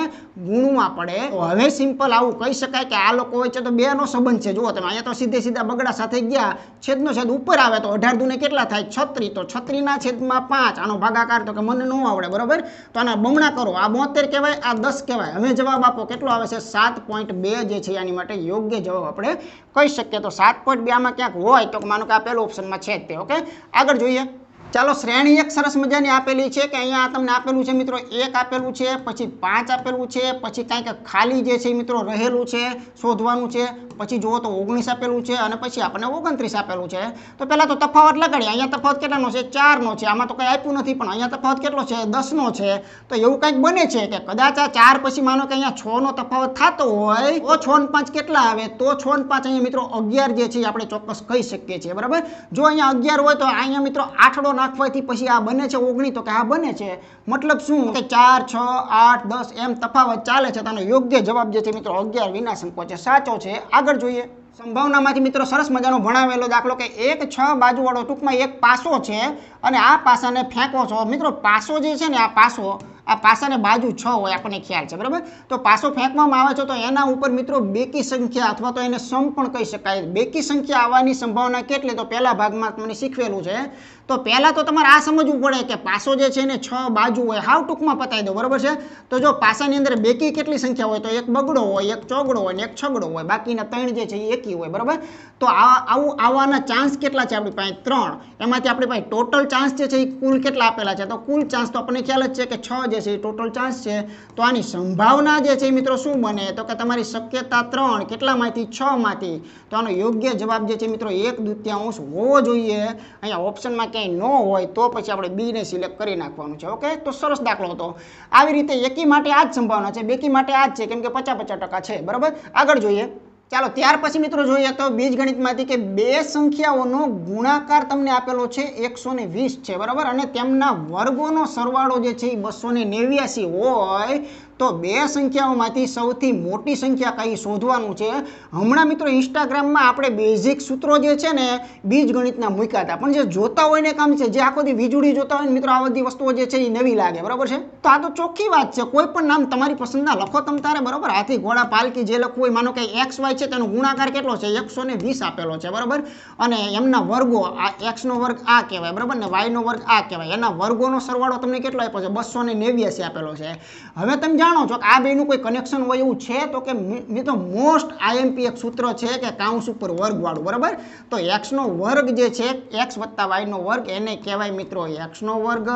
A: ગુણવા પડે. તો હવે સિમ્પલ આવું કહી શકાય કે આ લોકો વચ્ચે તો બેનો સંબંધ છે. જુઓ તમે અહીંયા તો સીધા બગડા સાથે ગયા, છેદનો છેદ ઉપર આવે તો 18 દુને કેટલા થાય? 36. તો 36/5 આનો ભાગાકાર તો કે મને ન આવડે, બરાબર. તો આના બમણા કરો. આ 72 કહેવાય, આ 10 કહેવાય. હવે જવાબ આપો કેટલો આવે છે? 7.2 જે છે આની માટે યોગ્ય જવાબ આપણે કહી શકીએ. તો 7.2 આમાં ક્યાંક હોય તો માનો કે આ પહેલો ઓપ્શનમાં છે જ તે. ઓકે, આગળ જોઈએ. ચાલો શ્રેણી એક સરસ મજાની આપેલી છે કે અહીંયા તમને આપેલું છે મિત્રો 1 આપેલું છે, પછી 5 આપેલું છે, પછી કંઈક ખાલી જે છે મિત્રો રહેલું છે શોધવાનું છે, પછી જુઓ તો 19 આપેલું છે અને પછી આપણને 29 આપેલું છે. તો પહેલાં તો તફાવત લગાડીએ. અહીંયા તફાવત કેટલાનો છે? 4 નો છે. આમાં તો કંઈ આપ્યું નથી પણ અહીંયા તફાવત કેટલો છે? 10 નો છે. તો એવું કંઈક બને છે કે કદાચ આ 4 પછી માનો કે અહીંયા 6 નો તફાવત થતો હોય તો 6 અને 5 કેટલા આવે? તો 6 અને 5 અહીંયા મિત્રો 11 જે છે આપણે ચોક્કસ કહી શકીએ છીએ, બરાબર. જો અહીંયા 11 હોય તો અહીંયા મિત્રો 8 નાખવાથી પછી આ બને છે 19. તો કે આ બને છે મતલબ શું કે 4 6 8 10 એમ તફાવત ચાલે છે. તેનો યોગ્ય જવાબ જે છે મિત્રો 11 વિના સંકોચ સાચો છે. આગળ જોઈએ. સંભાવનામાંથી મિત્રો સરસ મજાનો ભણાવેલો દાખલો કે એક 6 બાજુવાળો ટૂંકમાં એક પાસો છે અને આ પાસાને ફેંકો છો. મિત્રો પાસો જે છે ને આ પાસાને બાજુ 6 હોય આપણને ખ્યાલ છે, બરાબર. તો પાસો ફેંકવામાં આવે છે તો એના ઉપર મિત્રો બેકી સંખ્યા અથવા તો એને સમ પણ કહી શકાય. બેકી સંખ્યા આવવાની સંભાવના કેટલી? તો પહેલા ભાગમાં તમને શીખવેલું છે. તો પહેલાં તો તમારે આ સમજવું પડે કે પાસો જે છે ને 6 બાજુ હોય. હાવ ટૂંકમાં પતાવી દો, બરાબર છે. તો જો પાસાની અંદર બેકી કેટલી સંખ્યા હોય? તો એક બગડો હોય, એક ચોગડો હોય ને એક છગડો હોય. બાકીના 3 જે છે એ એકી હોય, બરાબર. તો આવું આવવાના ચાન્સ કેટલા છે આપણી પાસે? 3. એમાંથી આપણી પાસે ટોટલ ચાન્સ જે છે એ કુલ કેટલા આપેલા છે? તો કુલ ચાન્સ તો આપણને ખ્યાલ જ છે કે 6 જે છે એ ટોટલ ચાન્સ છે. તો આની સંભાવના જે છે મિત્રો શું બને? તો કે તમારી શક્યતા 3 કેટલામાંથી? 6 માંથી. તો આનો યોગ્ય જવાબ જે છે મિત્રો 1/2 હોવો જોઈએ. અહીંયા ઓપ્શનમાં ક્યાંય ન હોય તો પછી આપણે બી ને સિલેક્ટ કરી નાખવાનું છે. ઓકે, તો સરસ દાખલો હતો. આવી રીતે એકી માટે આ જ સંભાવના છે, બેકી માટે આ જ છે, કેમ કે 50-50% છે, બરાબર. આગળ જોઈએ. ચાલો ત્યાર પછી મિત્રો જોઈએ તો બીજગણિતમાંથી કે બે સંખ્યાઓનો ગુણાકાર તમને આપેલો છે 120 છે, બરાબર, અને તેમના વર્ગોનો સરવાળો જે છે એ 289 હોય તો બે સંખ્યાઓમાંથી સૌથી મોટી સંખ્યા કઈ શોધવાનું છે. હમણાં મિત્રો ઇન્સ્ટાગ્રામમાં આપણે બેઝિક સૂત્રો જે છે ને બીજગણિતના મૂક્યા હતા, પણ જે જોતા હોય ને કામ છે, જે આખો દી વીજળી જોતા હોય ને મિત્રો આ બધી વસ્તુઓ જે છે એ નવી લાગે, બરાબર છે. તો આ તો ચોખ્ખી વાત છે, કોઈ પણ નામ તમારી પસંદના લખો તમ તારે, બરાબર. હાથી ઘોડા પાલકી જે લખવું હોય, માનો કે XY છે તેનો ગુણાકાર કેટલો છે? 120 આપેલો છે, બરાબર, અને એમના વર્ગો આ x નો વર્ગ આ કહેવાય, બરાબર, ને y નો વર્ગ આ કહેવાય. એના વર્ગોનો સરવાળો તમને કેટલો આપ્યો છે? 289 આપેલો છે. હવે તમે જાણો છો કે આ બેનું કોઈ કનેક્શન હોય એવું છે? તો કે મિત્રો મોસ્ટ IMP એક સૂત્ર છે કે કાઉન્સ ઉપર વર્ગ વાળું, બરાબર. તો x નો વર્ગ જે છે x વત્તા y નો વર્ગ એને કહેવાય મિત્રો x નો વર્ગ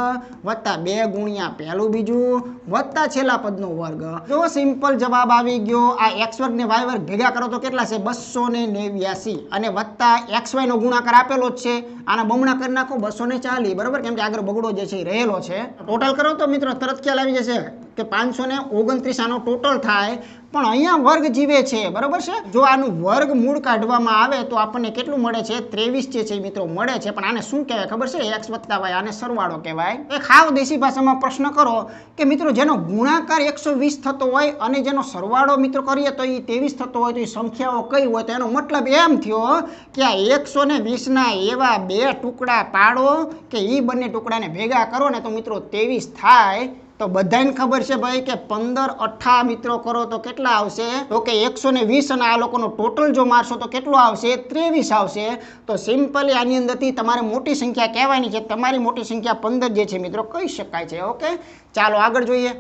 A: વત્તા 2 ગુણ્યા પહેલું બીજું વત્તા છેલ્લા પદનો વર્ગ. જો સિમ્પલ જવાબ આવી ગયો. આ x વર્ગ ને y વર્ગ ભેગા કરો તો કેટલા છે? 289 અને વત્તા xy નો ગુણાકાર આપેલો જ છે. આના બમણા કરી નાખો 240, બરાબર, કેમ કે આગળ બગડો જે છે એ રહેલો છે. ટોટલ કરો તો મિત્રો તરત ખ્યાલ આવી જશે કે 529 આનો ટોટલ થાય. પણ અહીંયા વર્ગ જીવે છે, બરાબર છે. જો આનું વર્ગ મૂળ કાઢવામાં આવે તો આપણને કેટલું મળે છે? 23 જે છે મિત્રો મળે છે. પણ આને શું કહેવાય ખબર છે? x વત્તા y, આને સરવાળો કહેવાય. એક હાવ દેશી ભાષામાં પ્રશ્ન કરો કે મિત્રો જેનો ગુણાકાર 120 થતો હોય અને જેનો સરવાળો મિત્રો કરીએ તો એ 23 થતો હોય તો એ સંખ્યાઓ કઈ હોય? તો એનો મતલબ એમ થયો કે આ 120 ના એવા બે ટુકડા પાડો કે એ બંને ટુકડાને ભેગા કરો ને તો મિત્રો 23 થાય. તો બધાને ખબર છે ભાઈ કે 15 18 મિત્રો કરો તો કેટલા આવશે? તો કે 120 અને આ લોકોનો ટોટલ જો મારશો તો કેટલો આવશે? 23 આવશે. તો સિમ્પલી આની અંદરથી તમારે મોટી સંખ્યા કહેવાની છે. તમારી મોટી સંખ્યા 15 જે છે મિત્રો કહી શકાય છે. ઓકે, ચાલો આગળ જોઈએ.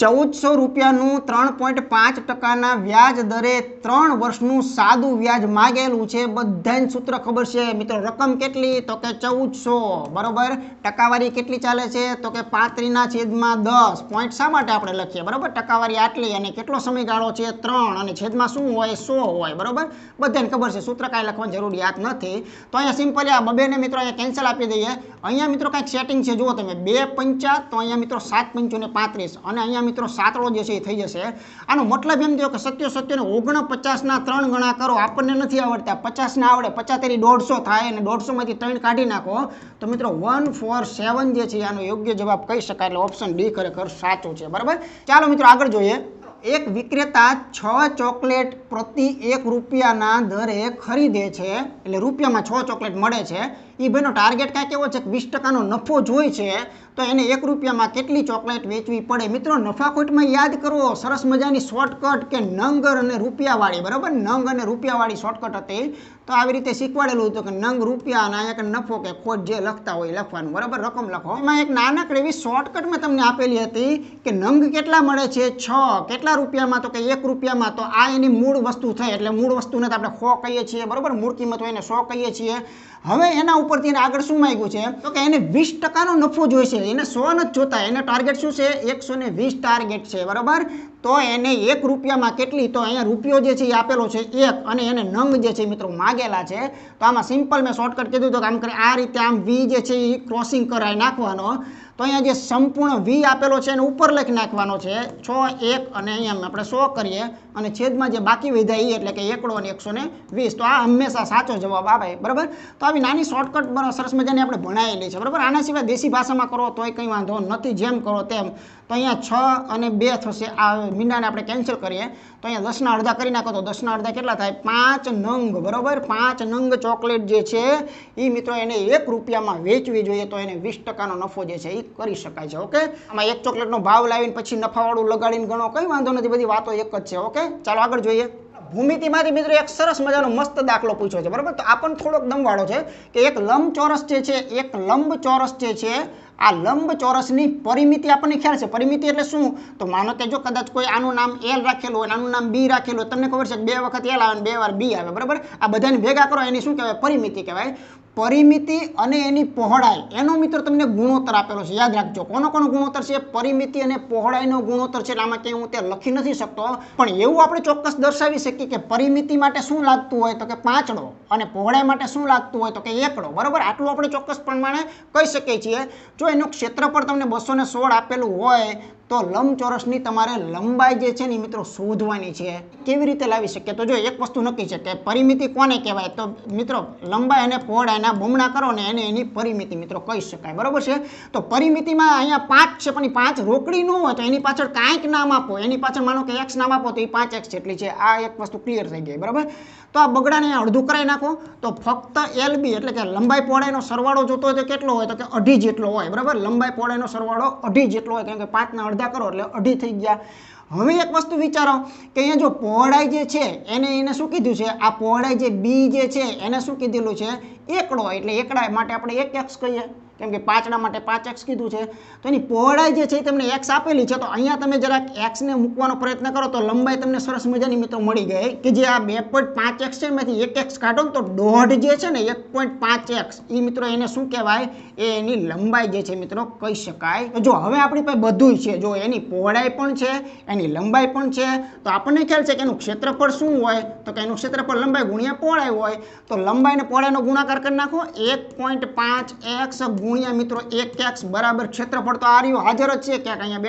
A: 1400 રૂપિયાનું 3.5% વ્યાજ દરે 3 વર્ષનું સાદું વ્યાજ માગેલું છે. બધાને સૂત્ર ખબર છે મિત્રો. રકમ કેટલી? તો કે 1400, બરાબર. ટકાવારી કેટલી ચાલે છે? તો કે 35/10. પોઈન્ટ શા માટે આપણે લખીએ? બરાબર, ટકાવારી આટલી અને કેટલો સમયગાળો છે? 3 અને છેદમાં શું હોય? 100 હોય, બરાબર. બધાને ખબર છે, સૂત્ર કાંઈ લખવાની જરૂરિયાત નથી. તો અહીંયા સિમ્પલી આ બબેને મિત્રો અહીંયા કેન્સલ આપી દઈએ. અહીંયા મિત્રો કાંઈક સેટિંગ છે, જુઓ તમે. 2 5 તો અહીંયા મિત્રો 7 5 ને 35 અને અહીંયા મિત્રો સાતડો જે છે એ થઈ જશે. આનો મતલબ એમ થયો કે 77 ને 49 ના 3 ગણા કરો. આપણને નથી આવડતા, 50 ના આવડે. 50 તેરી 150 થાય અને 150 માંથી 3 કાઢી નાખો તો મિત્રો 147 જે છે આનો યોગ્ય જવાબ કહી શકાય. એટલે ઓપ્શન ડી ખરેખર સાચું છે, બરાબર. ચાલો મિત્રો આગળ જોઈએ. એક વિક્રેતા 6 ચોકલેટ પ્રતિ 1 રૂપિયાના દરે ખરીદે છે, એટલે રૂપિયામાં 6 ચોકલેટ મળે છે. એ ભાઈનો ટાર્ગેટ કાંઈ કેવો છે કે 20% નફો જોઈ છે. તો એને 1 રૂપિયામાં કેટલી ચોકલેટ વેચવી પડે? મિત્રો નફાખોટમાં યાદ કરો, સરસ મજાની શોર્ટકટ કે નંગ અને રૂપિયાવાળી, બરાબર. નંગ અને રૂપિયાવાળી શોર્ટકટ હતી. તો આવી રીતે શીખવાડેલું હતું કે નંગ રૂપિયા અને અહીંયા કે નફો કે ખોટ જે લખતા હોય લખવાનું, બરાબર. રકમ લખો. એમાં એક નાનકડી એવી શોર્ટકટમાં તમને આપેલી હતી કે નંગ કેટલા મળે છે? 6. કેટલા રૂપિયામાં? તો કે 1 રૂપિયામાં. તો આ એની મૂળ વસ્તુ થઈ, એટલે મૂળ વસ્તુને તો આપણે 100 કહીએ છીએ, બરાબર. મૂળ કિંમત હોય એને 100 કહીએ છીએ. હવે એના ઉપરથી આગળ શું માંગ્યું છે? તો કે એને 20% નફો જોઈશે. એને 100 નથી જોતા. એને ટાર્ગેટ શું છે? 120 ટાર્ગેટ છે, બરાબર. તો એને 1 રૂપિયામાં કેટલી? તો અહીંયા રૂપિયો જે છે એ આપેલો છે 1 અને એને નંગ જે છે મિત્રો માગેલા છે. તો આમાં સિમ્પલ મેં શોર્ટકટ કીધું તો આમ કરી આ રીતે આમ વી જે છે એ ક્રોસિંગ કરાવી નાખવાનો. તો અહીંયા જે સંપૂર્ણ વી આપેલો છે એને ઉપર લખી નાખવાનો છે 6 1 અને અહીંયા આપણે 100 કરીએ અને છેદમાં જે બાકી વધ્યા એ એટલે કે 1 અને 120. તો આ હંમેશા સાચો જવાબ આવે, બરાબર. તો આવી નાની શોર્ટકટ સરસ મજાની આપણે ભણાવેલી છે, બરાબર. આના સિવાય દેશી ભાષામાં કરો તોય કંઈ વાંધો નથી, જેમ કરો તેમ. તો અહીંયા 6 અને 2 થશે. આ મીંડાને આપણે કેન્સલ કરીએ તો અહીંયા 10 ના અડધા કરી નાખો તો 10 ના અડધા કેટલા થાય? 5 નંગ, બરાબર. 5 નંગ ચોકલેટ જે છે એ મિત્રો એને 1 રૂપિયામાં વેચવી જોઈએ. તો એને 20% નફો જે છે એ કરી શકાય છે. ઓકે, આમાં એક ચોકલેટનો ભાવ લાવીને પછી નફાવાળું લગાડીને ગણો, કંઈ વાંધો નથી. બધી વાતો એક જ છે. ઓકે, ચાલો આગળ જોઈએ. ભૂમિતિમાંથી મિત્રો એક સરસ મજાનો મસ્ત દાખલો પૂછ્યો છે, બરાબર. તો આ પણ થોડોક દમવાળો છે કે એક લંબચોરસ જે છે આ લંબચોરસની પરિમિતિ આપણને ખ્યાલ છે. પરિમિતિ એટલે શું? તો માનો કે જો કદાચ કોઈ આનું નામ એલ રાખેલું હોય, આનું નામ બી રાખેલું હોય, તમને ખબર છે કે 2 વખત એલ આવે ને 2 વાર બી આવે, બરાબર? આ બધાને ભેગા કરો એની શું કહેવાય? પરિમિતિ કહેવાય. પરિમિતિ અને એની પહોળાઈ એનો મિત્રો તમને ગુણોત્તર આપેલો છે. યાદ રાખજો કોનો ગુણોત્તર છે? પરિમિતિ અને પહોળાઈનો ગુણોત્તર છે. આમાં ક્યાંય હું ત્યાં લખી નથી શકતો, પણ એવું આપણે ચોક્કસ દર્શાવી શકીએ કે પરિમિતિ માટે શું લાગતું હોય તો કે 5 અને પહોળાઈ માટે શું લાગતું હોય તો કે 1, બરાબર? આટલું આપણે ચોક્કસ પ્રમાણે કહી શકીએ છીએ. જો એનું ક્ષેત્રફળ તમને 216 આપેલું હોય તો લંબચોરસની તમારે લંબાઈ જે છે ને મિત્રો શોધવાની છે. કેવી રીતે લાવી શકીએ? તો જો એક વસ્તુ નક્કી છે કે પરિમિતિ કોને કહેવાય, તો મિત્રો લંબાઈ અને પહોળાઈના બમણા કરો ને એને એની પરિમિતિ મિત્રો કહી શકાય, બરાબર છે? તો પરિમિતિમાં અહીંયા 5 છે, પણ 5 રોકડી ન હોય તો એની પાછળ કાંઈક નામ આપો. એની પાછળ માનો કે x નામ આપો તો એ 5x જેટલી છે. આ એક વસ્તુ ક્લિયર થઈ ગઈ, બરાબર? તો આ બગડાને અડધું કરાવી નાખો તો ફક્ત LB એટલે કે લંબાઈ પહોળાઈનો સરવાળો જોતો હોય તો કેટલો હોય તો કે 2.5 જેટલો હોય, બરાબર? લંબાઈ પહોળાઈનો સરવાળો 2.5 જેટલો હોય, કારણ કે 5 ના અડધા કરો એટલે 2.5 થઈ ગયા. હવે એક વસ્તુ વિચારો કે અહીંયા જો પહોળાઈ જે છે એને શું કીધું છે? આ પહોળાઈ જે બી જે છે એને શું કીધેલું છે? એકડો. એટલે એકડા માટે આપણે 1x કહીએ, કેમ કે 5 માટે 5x કીધું છે. તો એની પહોળાઈ જે છે એ તમને x આપેલી છે, તો અહીંયા તમે જરાક x ને મૂકવાનો પ્રયત્ન કરો તો લંબાઈ તમને સરસ મજાની મિત્રો મળી ગઈ કે જે આ 2.5x છે એમાંથી 1x કાઢો તો દોઢ જે છે ને 1.5x એ મિત્રો એને શું કહેવાય? એ એની લંબાઈ જે છે મિત્રો કહી શકાય. તો જો હવે આપણી પાસે બધું છે, જો એની પહોળાઈ પણ છે, એની લંબાઈ પણ છે, તો આપણને ખ્યાલ છે કે એનું ક્ષેત્રફળ શું હોય તો કે એનું ક્ષેત્રફળ લંબાઈ ગુણ્યા પહોળાઈ હોય. તો લંબાઈ અને પહોળાઈનો ગુણાકાર કરી નાખો. 1.5x ગુણ્યા મિત્રો 1x બરાબર ક્ષેત્રફળ તો આ રહ્યું હાજર જ છે, ક્યાંક અહીંયા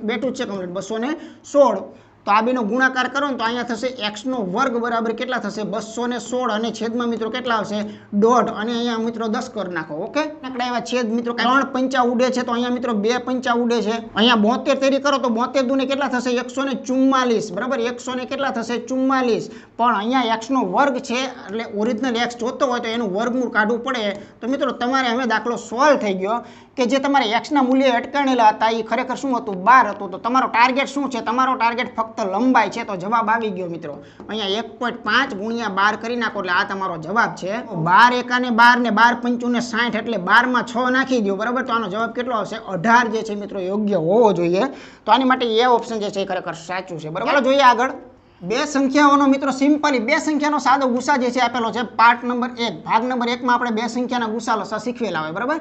A: બેઠું જ છે કમ્પ્લીટ 216. તો આ બેનો ગુણાકાર કરો ને તો અહીંયા થશે x નો વર્ગ બરાબર કેટલા થશે? 216 અને છેદમાં મિત્રો કેટલા આવશે? 1.5 અને અહીંયા મિત્રો 10 કરી નાખો. ઓકે, આંકડા એવા છેદ મિત્રો 3 પંચા ઉડે છે તો અહીંયા મિત્રો 2 પંચા ઉડે છે. અહીંયા 72 તેરી કરો તો 72 દુને કેટલા થશે? 144, બરાબર? 100 ને કેટલા થશે? 44. પણ અહીંયા x નો વર્ગ છે એટલે ઓરિજિનલ x જોતો હોય તો એનું વર્ગમૂળ કાઢવું પડે. તો મિત્રો તમારે હવે દાખલો સોલ્વ થઈ ગયો કે જે તમારે x ના મૂલ્ય અટકાણેલા હતા એ ખરેખર શું હતું? 12 હતું. તો તમારો ટાર્ગેટ શું છે? તમારો ટાર્ગેટ ફક્ત લંબાઈ છે. તો જવાબ આવી ગયો મિત્રો. અહીંયા 1.5 ગુણ્યા 12 કરી નાખો એટલે આ તમારો જવાબ છે. 12 એકાને 12 ને 12 પંચુને 60 એટલે 12 માં 6 નાખી દો, બરાબર? તો આનો જવાબ કેટલો આવશે? 18 જે છે મિત્રો યોગ્ય હોવો જોઈએ. તો આની માટે એ ઓપ્શન જે છે એ ખરેખર સાચું છે, બરાબર? જોઈએ આગળ. બે સંખ્યાઓનો મિત્રો સિમ્પલી બે સંખ્યાનો સાદો ગુસા જે છે આપેલો છે પાર્ટ નંબર 1 ભાગ નંબર 1 માં આપણે બે સંખ્યાના ગુસા લસા શીખવેલા હોય, બરાબર?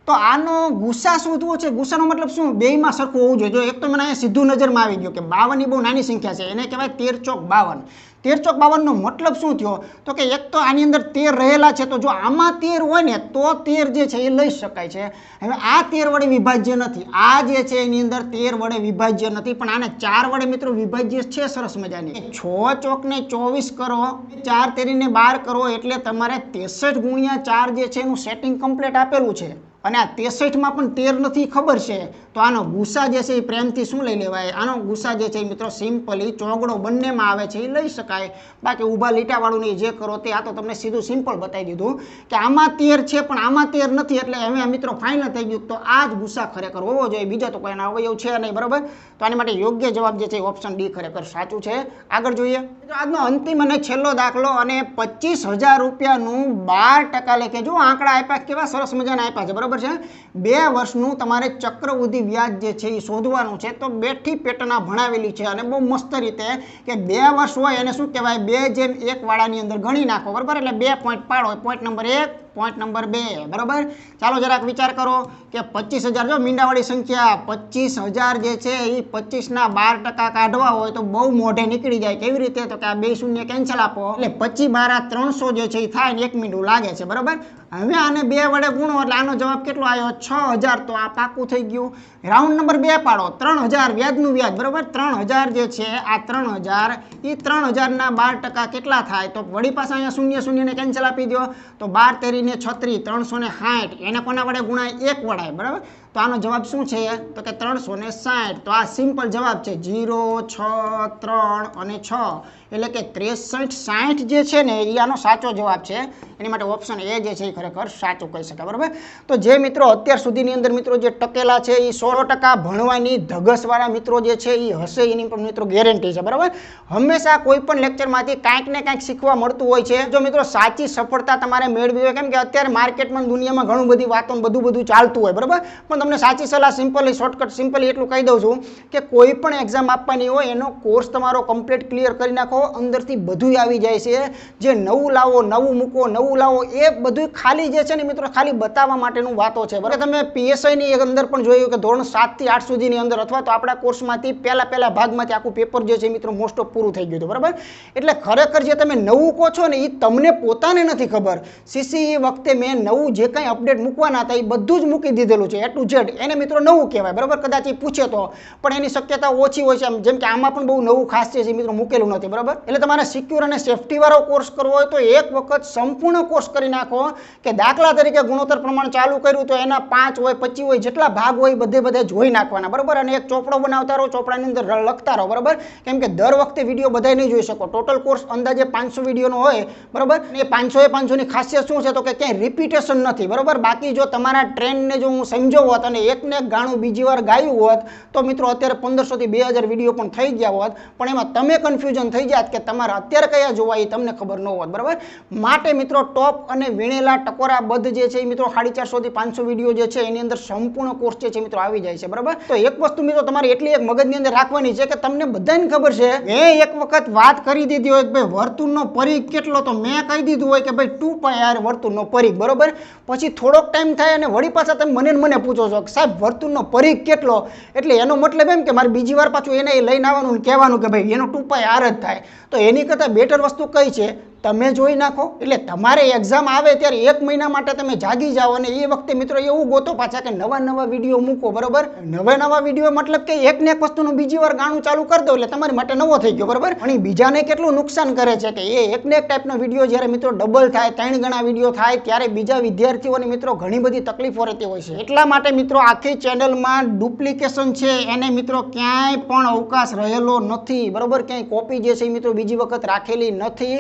A: તો આનો ગુસા શોધવો છે. ગુસાનો મતલબ શું? બેયમાં સરખું હોવું જોઈએ. જો એક તો મને અહીંયા સીધું નજરમાં આવી ગયો કે 52 બહુ નાની સંખ્યા છે, એને કહેવાય 13 ચોક 52. 13 ચોક 52 નો મતલબ શું થયો? તો કે એક તો આની અંદર 13 રહેલા છે, તો જો આમાં 13 હોય ને તો 13 જે છે એ લઈ શકાય છે. હવે આ 13 વડે વિભાજ્ય નથી, આ જે છે એની અંદર 13 વડે વિભાજ્ય નથી, પણ આને 4 વડે મિત્રો વિભાજ્ય છે સરસ મજાની. 6 ચોક ને 24 કરો, 4 તેરીને 12 કરો એટલે તમારે 63 ગુણ્યા 4 જે છે એનું સેટિંગ કમ્પ્લીટ આપેલું છે. અને આ 63 માં પણ 13 નથી ખબર છે, તો આનો ગુસા જે છે એ પ્રેમથી શું લઈ લેવાય? આનો ગુસા જે છે મિત્રો સિમ્પલી ચોગડો બંનેમાં આવે છે એ લઈ શકાય. બાકી ઊભા લીટાવાળું નહીં જે કરો તે, આ તો તમને સીધું સિમ્પલ બતાવી દીધું કે આમાં 13 છે પણ આમાં 13 નથી, એટલે હવે મિત્રો ફાઇનલ થઈ ગયું. તો આ જ ગુસા ખરેખર હોવો જોઈએ, બીજા તો કોઈ અવયવ છે નહીં, બરાબર? તો આની માટે યોગ્ય જવાબ જે છે ઓપ્શન ડી ખરેખર સાચું છે. આગળ જોઈએ આજનો અંતિમ અને છેલ્લો દાખલો, અને 25,000 રૂપિયાનું 12% લેખે જો આંકડા આપ્યા, કેવા સરસ મજાના આપ્યા છે, બરાબર છે? 2 વર્ષનું તમારે ચક્રવૃદ્ધિ વ્યાજ જે છે એ શોધવાનું છે. તો બેઠી પેટર્ન ભણાવેલી છે અને બહુ મસ્ત રીતે કે 2 વર્ષ હોય એને શું કહેવાય? 2/1 વાળાની અંદર ગણી નાખો, બરાબર? એટલે 2 પોઈન્ટ પાડો, પોઈન્ટ નંબર 1 પોઈન્ટ નંબર 2, બરાબર? ચાલો જરાક વિચાર કરો કે 25,000 જો મીંડાવાળી સંખ્યા 25,000 જે છે એ 25 ના 12% કાઢવા હોય તો બહુ મોઢે નીકળી જાય. કેવી રીતે? તો કે આ 2 શૂન્ય કેન્સલ આપો એટલે 25 12 300 જે છે એ થાય ને 1 મિનિટ લાગે છે, બરાબર? હવે આને 2 વડે ગુણો એટલે આનો જવાબ કેટલો આવ્યો? 6,000. તો આ પાકું થઈ ગયું. રાઉન્ડ નંબર 2 પાડો, 3,000 વ્યાજનું વ્યાજ, બરાબર? 3,000 જે છે આ 3,000 એ 3,000 ના 12% કેટલા થાય? તો વળી પાછા અહીંયા શૂન્ય શૂન્ય ને કેન્સલ આપી દો તો 12 તેરી 36 360 એને કોના વડે ગુણાય? 1 વડાય, બરાબર? તો આનો જવાબ શું છે? તો કે 360. તો આ સિમ્પલ જવાબ છે 0 6 3 અને 6 એટલે કે 63 60 જે છે ને એ આનો સાચો જવાબ છે. એની માટે ઓપ્શન એ જે છે એ ખરેખર સાચું કહી શકાય, બરાબર? તો જે મિત્રો અત્યાર સુધીની અંદર મિત્રો જે ટકેલા છે એ 100% ભણવાની ધગસવાળા મિત્રો જે છે એ હશે, એની પણ મિત્રો ગેરંટી છે, બરાબર? હંમેશા કોઈ પણ લેક્ચરમાંથી કાંઈક ને કાંઈક શીખવા મળતું હોય છે. જો મિત્રો સાચી સફળતા તમારે મેળવી હોય, કેમ કે અત્યારે માર્કેટમાં દુનિયામાં ઘણું બધી વાતો બધું ચાલતું હોય, બરાબર? પણ તમને સાચી સલાહ સિમ્પલી શોર્ટકટ સિમ્પલી એટલું કહી દઉં છું કે કોઈ પણ એક્ઝામ આપવાની હોય એનો કોર્સ તમારો કમ્પ્લીટ ક્લિયર કરી નાખો, અંદરથી બધું આવી જાય છે. જે નવું લાવો, નવું મૂકો, નવું લાવો, એ બધું ખાલી જે છે ને મિત્રો ખાલી બતાવવા માટેનું વાતો છે. બરાબર, તમે પીએસઆઈની અંદર પણ જોયું કે ધોરણ 7 થી 8 સુધીની અંદર અથવા તો આપણા કોર્સમાંથી પહેલા ભાગમાંથી આખું પેપર જે છે મિત્રો મોસ્ટ ઓફ પૂરું થઈ ગયું હતું. બરાબર, એટલે ખરેખર જે તમે નવું કહો છો ને એ તમને પોતાને નથી ખબર. સીસીઈ વખતે મેં નવું જે કંઈ અપડેટ મૂકવાના હતા એ બધું જ મૂકી દીધેલું છે, A to Z. એને મિત્રો નવું કહેવાય. બરાબર, કદાચ એ પૂછે તો, પણ એની શક્યતા ઓછી હોય છે. જેમ કે આમાં પણ બહુ નવું ખાસ છે મિત્રો મૂકેલું નથી. બરાબર, એટલે તમારે સિક્યોર અને સેફટી વાળો કોર્સ કરવો હોય તો એક વખત સંપૂર્ણ કોર્સ કરી નાખો. કે દાખલા તરીકે ગુણોત્તર પ્રમાણ ચાલુ કર્યું તો એના 5 હોય 25 હોય જેટલા ભાગ હોય બધે જોઈ નાખવાના. બરાબર, અને એક ચોપડો બનાવતા રહો, ચોપડાની અંદર લખતા રહો. બરાબર, કેમ કે દર વખતે વિડીયો બધા નહીં જોઈ શકો. ટોટલ કોર્સ અંદાજે 500 વિડીયોનો હોય. બરાબર, એ 500 ની ખાસિયત શું છે તો કે ક્યાંય રિપીટેશન નથી. બરાબર, બાકી જો તમારા ટ્રેન્ડને જો હું સમજો હોત અને એકને એક ગાણું બીજી વાર ગાયું હોત તો મિત્રો અત્યારે 1500 થી 2000 વિડીયો પણ થઈ ગયા હોત. પણ એમાં તમે કન્ફ્યુઝન થઈ જાત કે તમારે અત્યારે કયા જોવા એ તમને ખબર ન હોત. બરાબર, માટે મિત્રો ટોપ અને વીણેલા ટકોરાબદ્ધ જે છે એ મિત્રો 450 થી 500 વિડીયો જે છે એની અંદર સંપૂર્ણ કોર્સ જે છે મિત્રો આવી જાય છે. બરાબર, તો એક વસ્તુ મિત્રો તમારે એટલી એક મગજની અંદર રાખવાની છે કે તમને બધાને ખબર છે. મેં એક વખત વાત કરી દીધી હોય કે ભાઈ વર્તુળનો પરિઘ કેટલો, તો મેં કહી દીધું હોય કે ભાઈ 2πr વર્તુળનો પરિઘ. બરાબર, પછી થોડોક ટાઈમ થાય અને વળી પાછા તમે મને પૂછો છો કે સાહેબ વર્તુળનો પરિઘ કેટલો, એટલે એનો મતલબ એમ કે મારે બીજી વાર પાછું એને લઈને આવવાનું કહેવાનું કે ભાઈ એનો 2πr જ થાય. તો એની કરતાં બેટર વસ્તુ કઈ છે તમે જોઈ નાખો. એટલે તમારે એક્ઝામ આવે ત્યારે 1 મહિના માટે તમે જાગી જાઓ અને એ વખતે મિત્રો એવું ગોતો પાછા કે નવા વિડીયો મૂકો. બરાબર, નવા વિડીયો મતલબ કે એકને એક વસ્તુનું બીજી વાર ગાણું ચાલુ કરી દો એટલે તમારી માટે નવો થઈ ગયો. બરાબર, અને બીજાને કેટલું નુકસાન કરે છે કે એ એકને એક ટાઈપનો વિડીયો જ્યારે મિત્રો ડબલ થાય 3 ગણા વિડીયો થાય ત્યારે બીજા વિદ્યાર્થીઓને મિત્રો ઘણી બધી તકલીફો રહેતી હોય છે. એટલા માટે મિત્રો આખી ચેનલમાં ડુપ્લિકેશન છે એને મિત્રો ક્યાંય પણ અવકાશ રહેલો નથી. બરાબર, ક્યાંય કોપી જે છે એ મિત્રો બીજી વખત રાખેલી નથી.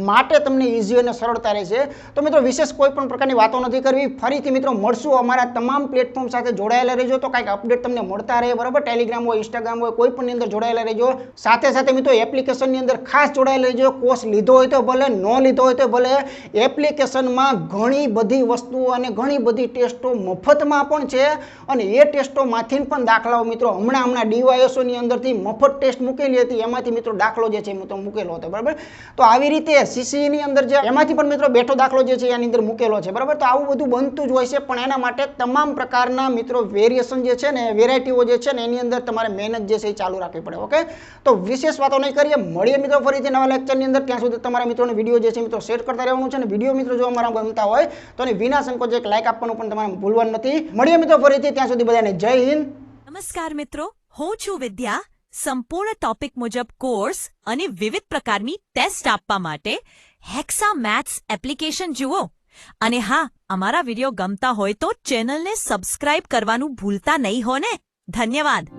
A: માટે તમને ઈઝી અને સરળતા રહેશે. તો મિત્રો વિશેષ કોઈ પણ પ્રકારની વાતો નથી કરવી. ફરીથી મિત્રો મળશું અમારા તમામ પ્લેટફોર્મ સાથે જોડાયેલા રહેજો તો કાંઈક અપડેટ તમને મળતા રહે. બરાબર, ટેલિગ્રામ હોય, ઇન્સ્ટાગ્રામ હોય, કોઈ પણની અંદર જોડાયેલા રહેજો. સાથે મિત્રો એપ્લિકેશનની અંદર ખાસ જોડાયેલા રહેજો. કોર્સ લીધો હોય તો ભલે, ન લીધો હોય તો ભલે, એપ્લિકેશનમાં ઘણી બધી વસ્તુઓ અને ઘણી બધી ટેસ્ટો મફતમાં પણ છે અને એ ટેસ્ટોમાંથી પણ દાખલાઓ મિત્રો હમણાં ડીવાયએસઓની અંદરથી મફત ટેસ્ટ મૂકેલી હતી એમાંથી મિત્રો દાખલો જે છે મિત્રો મૂકેલો હતો. બરાબર, તો આવી રીતે સીસી ની અંદર જે એમાંથી પણ મિત્રો બેઠો દાખલો જે છે એની અંદર મૂકેલો છે. બરાબર, તો આવું બધું બનતું જ હોય છે પણ એના માટે તમામ પ્રકારના મિત્રો વેરિએશન જે છે ને વેરાયટીઓ જે છે ને એની અંદર તમારે મહેનત જે છે એ ચાલુ રાખવી પડે. ઓકે, તો વિશેષ વાતો નહીં કરીએ, મળીએ મિત્રો ફરીથી નવા લેક્ચરની અંદર. ત્યાં સુધી તમારા મિત્રોને વિડીયો જે છે મિત્રો શેર કરતા રહેવાનું છે અને વિડીયો મિત્રો જો અમારા ગમતા હોય તો એને વિના સંકોચે એક લાઈક આપવાનું પણ તમારે ભૂલવાનું નથી. મળીએ મિત્રો ફરીથી, ત્યાં સુધી બધાને જય હિન્દ.
B: નમસ્કાર મિત્રો, હું છું વિદ્યા. સંપૂર્ણ ટોપિક મુજબ કોર્સ અને વિવિધ પ્રકારની ટેસ્ટ આપવા માટે હેક્સા મેથ્સ એપ્લિકેશન જુઓ. અને હા, અમારા વિડીયો ગમતા હોય તો ચેનલને સબસ્ક્રાઇબ કરવાનું ભૂલતા નહીં હો ને. ધન્યવાદ.